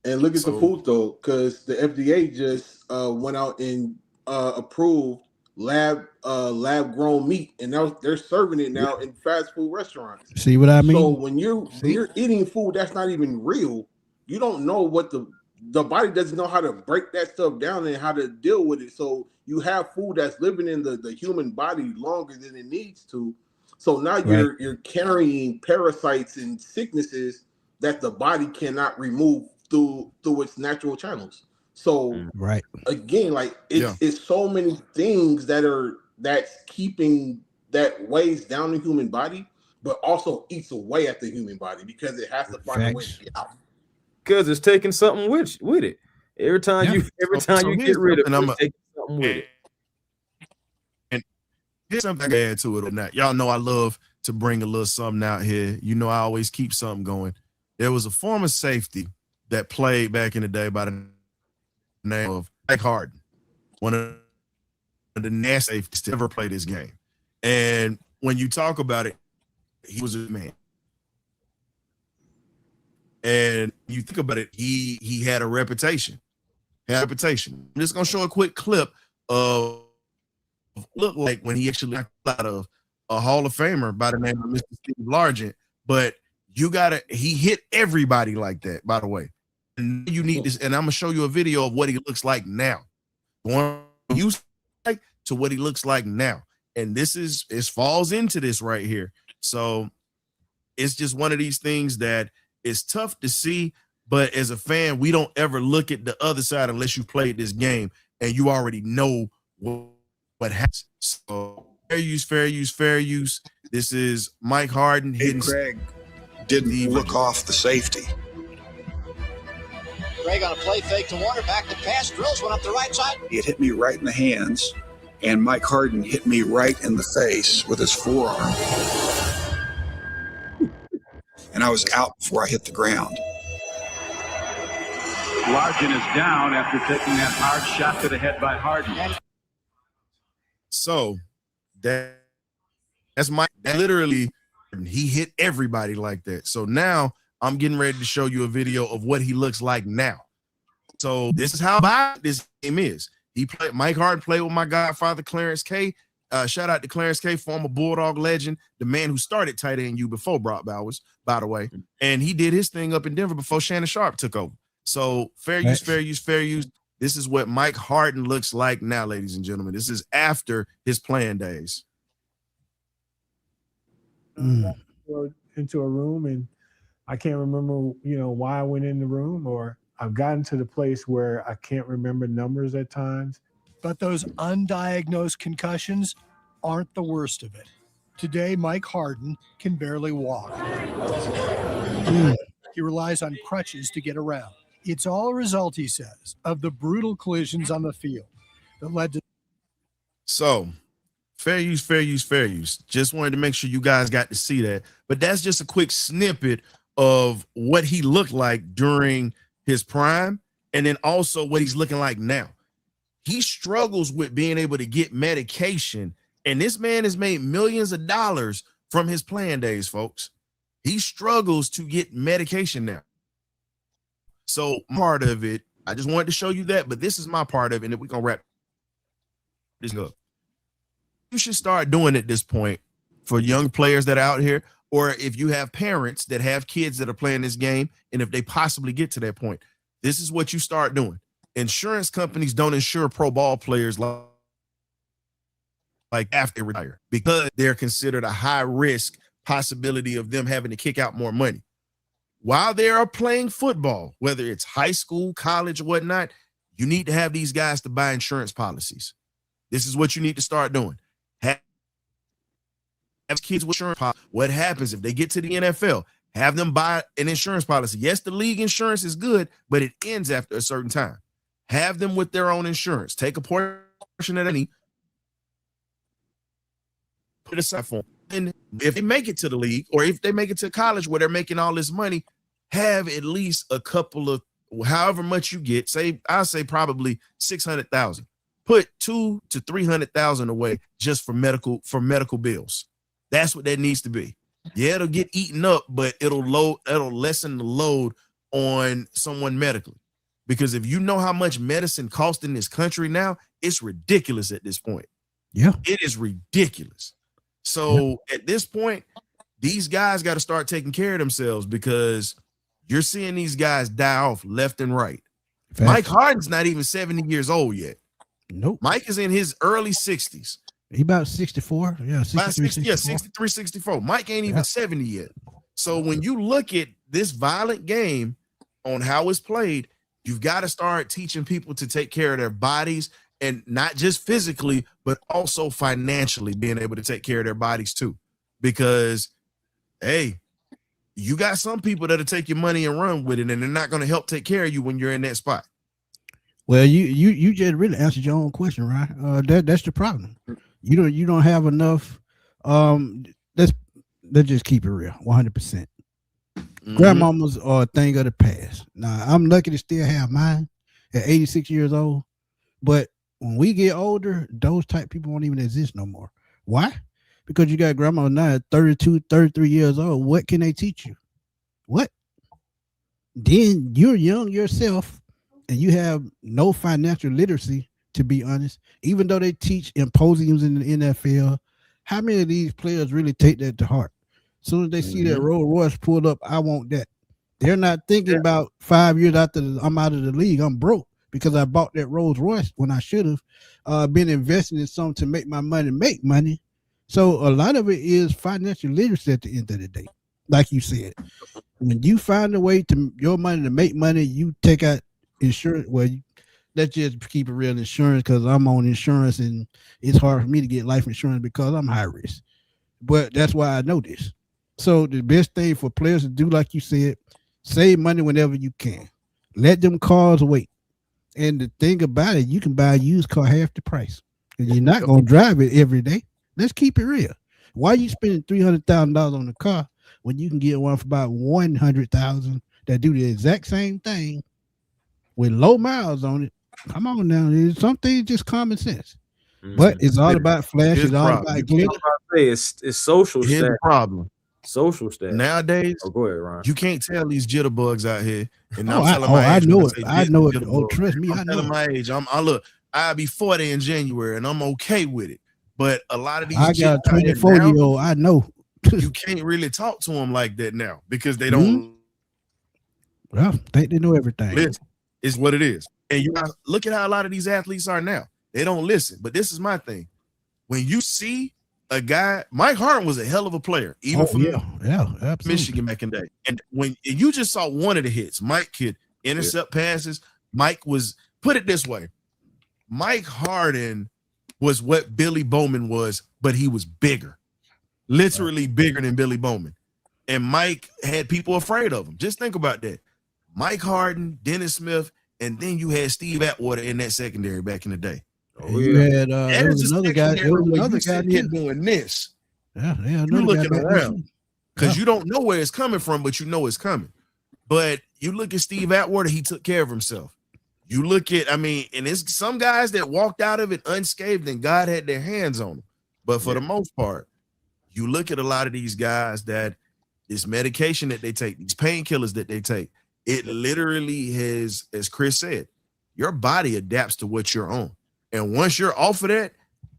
And look at the So- food though, because the FDA just went out and approved lab grown meat, and now they're serving it now in fast food restaurants. See what I mean? So when you're eating food that's not even real, you don't know what the body doesn't know how to break that stuff down and how to deal with it. So you have food that's living in the human body longer than it needs to. So now you're carrying parasites and sicknesses that the body cannot remove through its natural channels. So right. again, like it's so many things that's keeping that weighs down the human body, but also eats away at the human body because it has to find a way to get out. Because it's taking something with it. Every time you get rid of it, it's taking something with it. And here's something I can add to it or not. Y'all know I love to bring a little something out here. You know I always keep something going. There was a former safety that played back in the day by the name of Mike Harden, one of the nastiest safeties to ever play this game. And when you talk about it, he was a man. And you think about it, he had a reputation. I'm just gonna show a quick clip of look like when he actually got out of a Hall of Famer by the name of Mr. Steve Largent. But he hit everybody like that, by the way. And you need this, and I'm gonna show you a video of what he looks like now. Going used to what he looks like now. And it falls into this right here. So it's just one of these things that is tough to see, but as a fan, we don't ever look at the other side unless you played this game and you already know what happens. So fair use. This is Mike Harden hitting. Craig didn't look off the safety. Craig on a play fake to Warner, back to pass, drills one up the right side. It hit me right in the hands, and Mike Harden hit me right in the face with his forearm. And I was out before I hit the ground. Largent is down after taking that hard shot to the head by Harden. So that's Mike. Literally, he hit everybody like that. So now I'm getting ready to show you a video of what he looks like now. So this is how bad this game is. Mike Harden played with my godfather, Clarence K. Shout out to Clarence K., former Bulldog legend, the man who started tight end U before Brock Bowers, by the way. And he did his thing up in Denver before Shannon Sharp took over. So fair use. This is what Mike Harden looks like now, ladies and gentlemen. This is after his playing days. Into a room, and I can't remember, why I went in the room, or I've gotten to the place where I can't remember numbers at times. But those undiagnosed concussions aren't the worst of it. Today, Mike Harden can barely walk. He relies on crutches to get around. It's all a result, he says, of the brutal collisions on the field that led to. So, fair use. Just wanted to make sure you guys got to see that. But that's just a quick snippet of what he looked like during his prime, and then also what he's looking like now. He struggles with being able to get medication, and this man has made millions of dollars from his playing days, folks. He struggles to get medication now. So part of it, I just wanted to show you that, but this is my part of it, and we're going to wrap this up. You should start doing it at this point for young players that are out here, or if you have parents that have kids that are playing this game, and if they possibly get to that point, this is what you start doing. Insurance companies don't insure pro ball players like after they retire because they're considered a high risk possibility of them having to kick out more money. While they are playing football, whether it's high school, college, or whatnot, you need to have these guys to buy insurance policies. This is what you need to start doing. Have kids with insurance policy. What happens if they get to the NFL? Have them buy an insurance policy. Yes, the league insurance is good, but it ends after a certain time. Have them with their own insurance. Take a portion of that, put it aside for them. And if they make it to the league, or if they make it to college where they're making all this money, have at least a couple of however much you get. I'll say probably 600,000. Put 200,000 to 300,000 away just for medical bills. That's what that needs to be. Yeah, it'll get eaten up, but it'll lessen the load on someone medically. Because if you know how much medicine costs in this country now, it's ridiculous at this point. Yeah. It is ridiculous. So at this point, these guys got to start taking care of themselves because you're seeing these guys die off left and right. Fact. Mike Harden's not even 70 years old yet. Nope. Mike is in his early 60s. He about 64. Yeah, 63, 63, 64. Mike ain't even 70 yet. So when you look at this violent game on how it's played, you've got to start teaching people to take care of their bodies, and not just physically, but also financially being able to take care of their bodies too. Because, hey, you got some people that'll take your money and run with it, and they're not going to help take care of you when you're in that spot. Well, you just really answered your own question, right? That's the problem. You don't have enough. Let's just keep it real, 100%. Grandmamas are a thing of the past. Now, I'm lucky to still have mine at 86 years old, but when we get older, those type people won't even exist no more. Why? Because you got grandma now at 32, 33 years old. What can they teach you? What? Then you're young yourself and you have no financial literacy, to be honest. Even though they teach symposiums in the NFL, how many of these players really take that to heart? As soon as they see that Rolls Royce pulled up, I want that. They're not thinking about 5 years after I'm out of the league, I'm broke because I bought that Rolls Royce when I should have been investing in something to make my money make money. So a lot of it is financial literacy at the end of the day. Like you said, when you find a way to your money to make money, you take out insurance. Well, let's just keep it real, insurance, because I'm on insurance and it's hard for me to get life insurance because I'm high risk. But that's why I know this. So the best thing for players to do, like you said, save money whenever you can. Let them cars wait. And the thing about it, you can buy a used car half the price. And you're not going to drive it every day. Let's keep it real. Why are you spending $300,000 on a car when you can get one for about $100,000 that do the exact same thing with low miles on it? Come on now. Some things just common sense. But it's all about flash. It's all about glitter. It's social Here's the problem. Social stats. Nowadays, go ahead, Ron. You can't tell these jitterbugs out here. And I know it. I know it. Oh, trust me, I know. My age. I'll be 40 in January, and I'm okay with it. But a lot of these, I got a 24-year-old. I know. You can't really talk to them like that now because they don't. Well, they know everything. Listen, it's what it is. And you look at how a lot of these athletes are now. They don't listen. But this is my thing. When you see a guy, Mike Harden was a hell of a player, even from absolutely. Michigan back in the day. And when you just saw one of the hits, Mike could intercept passes. Mike was, put it this way, Mike Harden was what Billy Bowman was, but he was bigger, literally bigger than Billy Bowman. And Mike had people afraid of him. Just think about that. Mike Harden, Dennis Smith, and then you had Steve Atwater in that secondary back in the day. You had there was another guy. There was another guy doing this. Yeah, you're looking around because you don't know where it's coming from, but you know it's coming. But you look at Steve Atwater; he took care of himself. You look at, and it's some guys that walked out of it unscathed, and God had their hands on them. But for the most part, you look at a lot of these guys that this medication that they take, these painkillers that they take, it literally has, as Chris said, your body adapts to what you're on. And once you're off of that,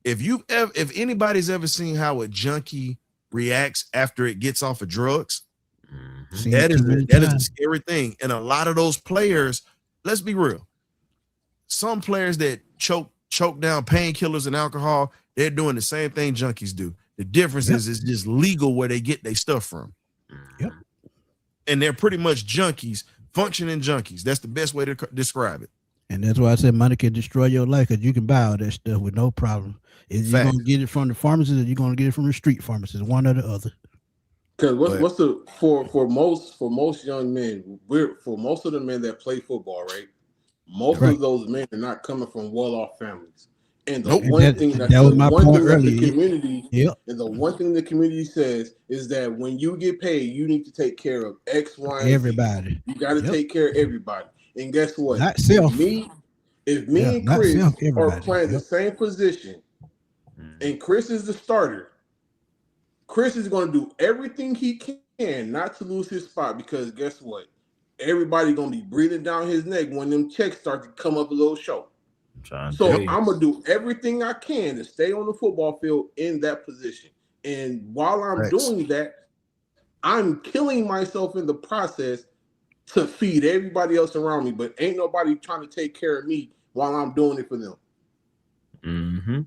if anybody's ever seen how a junkie reacts after it gets off of drugs, that is a scary thing. And a lot of those players, let's be real, some players that choke down painkillers and alcohol, they're doing the same thing junkies do. The difference is it's just legal where they get their stuff from. Yep. And they're pretty much junkies, functioning junkies. That's the best way to describe it. And that's why I said money can destroy your life, because you can buy all that stuff with no problem. If you're going to get it from the pharmacist or you're going to get it from the street pharmacist, one or the other. Because what's the for most young men, for most of the men that play football, right? Most of those men are not coming from well-off families. And the one thing that the community, and the one thing the community says is that when you get paid, you need to take care of X, Y, and everybody. You got to take care of everybody. And guess what? Not self. If me and Chris are playing the same position, and Chris is the starter, Chris is going to do everything he can not to lose his spot, because guess what? everybody gonna be breathing down his neck when them checks start to come up a little short. So I'm gonna do everything I can to stay on the football field in that position. And while I'm doing that, I'm killing myself in the process to feed everybody else around me. But ain't nobody trying to take care of me while I'm doing it for them. Mm-hmm.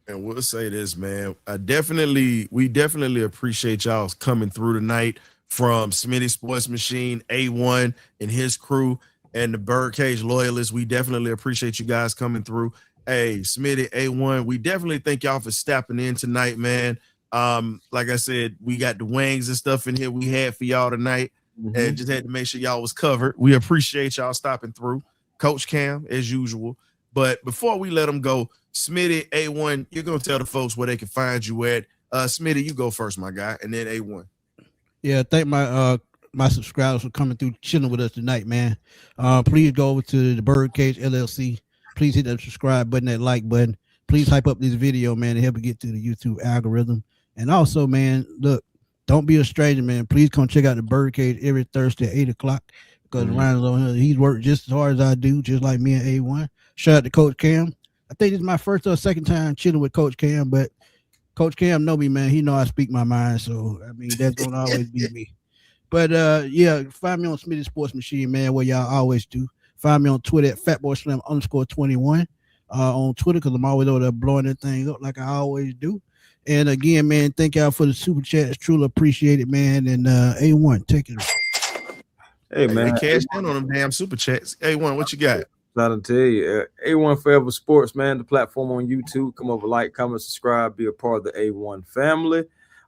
And we'll say this, man. We definitely appreciate y'all coming through tonight from Smitty Sports Machine, A1 and his crew, and the BirdCage loyalists. We definitely appreciate you guys coming through. Hey, Smitty, A1, we definitely thank y'all for stepping in tonight, man. Like I said, we got the wings and stuff in here we had for y'all tonight, and just had to make sure y'all was covered. We appreciate y'all stopping through. Coach Cam, as usual. But before we let them go, Smitty, A1, you're going to tell the folks where they can find you at. Smitty, you go first, my guy, and then A1. Yeah, thank my subscribers for coming through, chilling with us tonight, man. Please go over to the BirdCage LLC. Please hit that subscribe button, that like button. Please hype up this video, man, to help it get to the YouTube algorithm. And also, man, look, don't be a stranger, man. Please come check out the BirdCage every Thursday at 8 o'clock because Ryan's on here. He's worked just as hard as I do, just like me and A1. Shout out to Coach Cam. I think this is my first or second time chilling with Coach Cam, but Coach Cam know me, man. He know I speak my mind, so I mean that's gonna always be me. But yeah, find me on Smitty Sports Machine, man, where y'all always do. Find me on Twitter at FatBoySlim_21 on Twitter because I'm always over there blowing that thing up like I always do. And again, man, thank y'all for the super chats. Truly appreciate it, man. And A1, take it. Hey, man, cash in on them damn super chats. A1, what you got? I'll tell you, A1 Forever Sports, man, the platform on YouTube. Come over, like, comment, subscribe, be a part of the A1 family.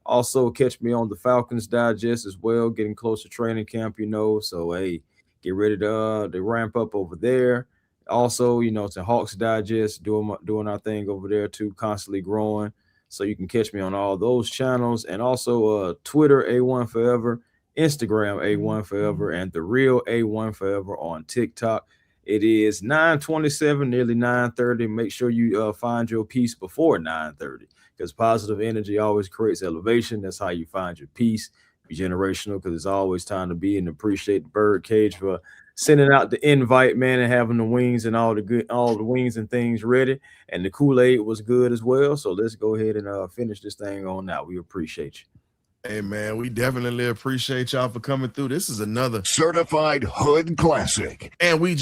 Also, catch me on the Falcons Digest as well, getting close to training camp, you know. So, hey, get ready to ramp up over there. Also, you know, it's a Hawks Digest, doing our thing over there too, constantly growing. So you can catch me on all those channels. And also Twitter, A1 Forever, Instagram, A1 Forever, and the real A1 Forever on TikTok. It is 9:27, nearly 9:30. Make sure you find your peace before 9:30 because positive energy always creates elevation. That's how you find your peace. Be generational because it's always time to be, and appreciate the BirdCage for sending out the invite, man, and having the wings and all the wings and things ready. And the Kool-Aid was good as well. So let's go ahead and finish this thing on out. We appreciate you. Hey, man, we definitely appreciate y'all for coming through. This is another certified hood classic. And we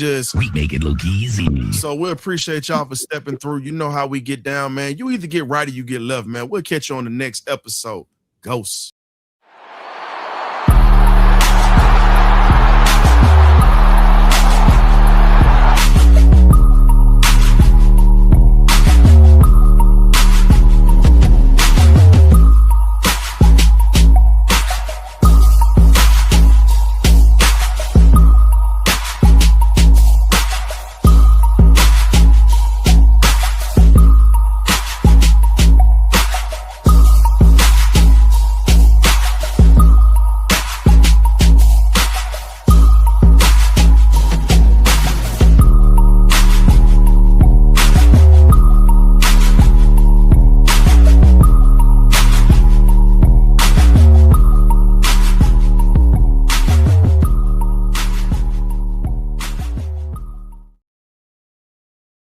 make it look easy. So we appreciate y'all for stepping through. You know how we get down, man. You either get right or you get left, man. We'll catch you on the next episode. Ghosts.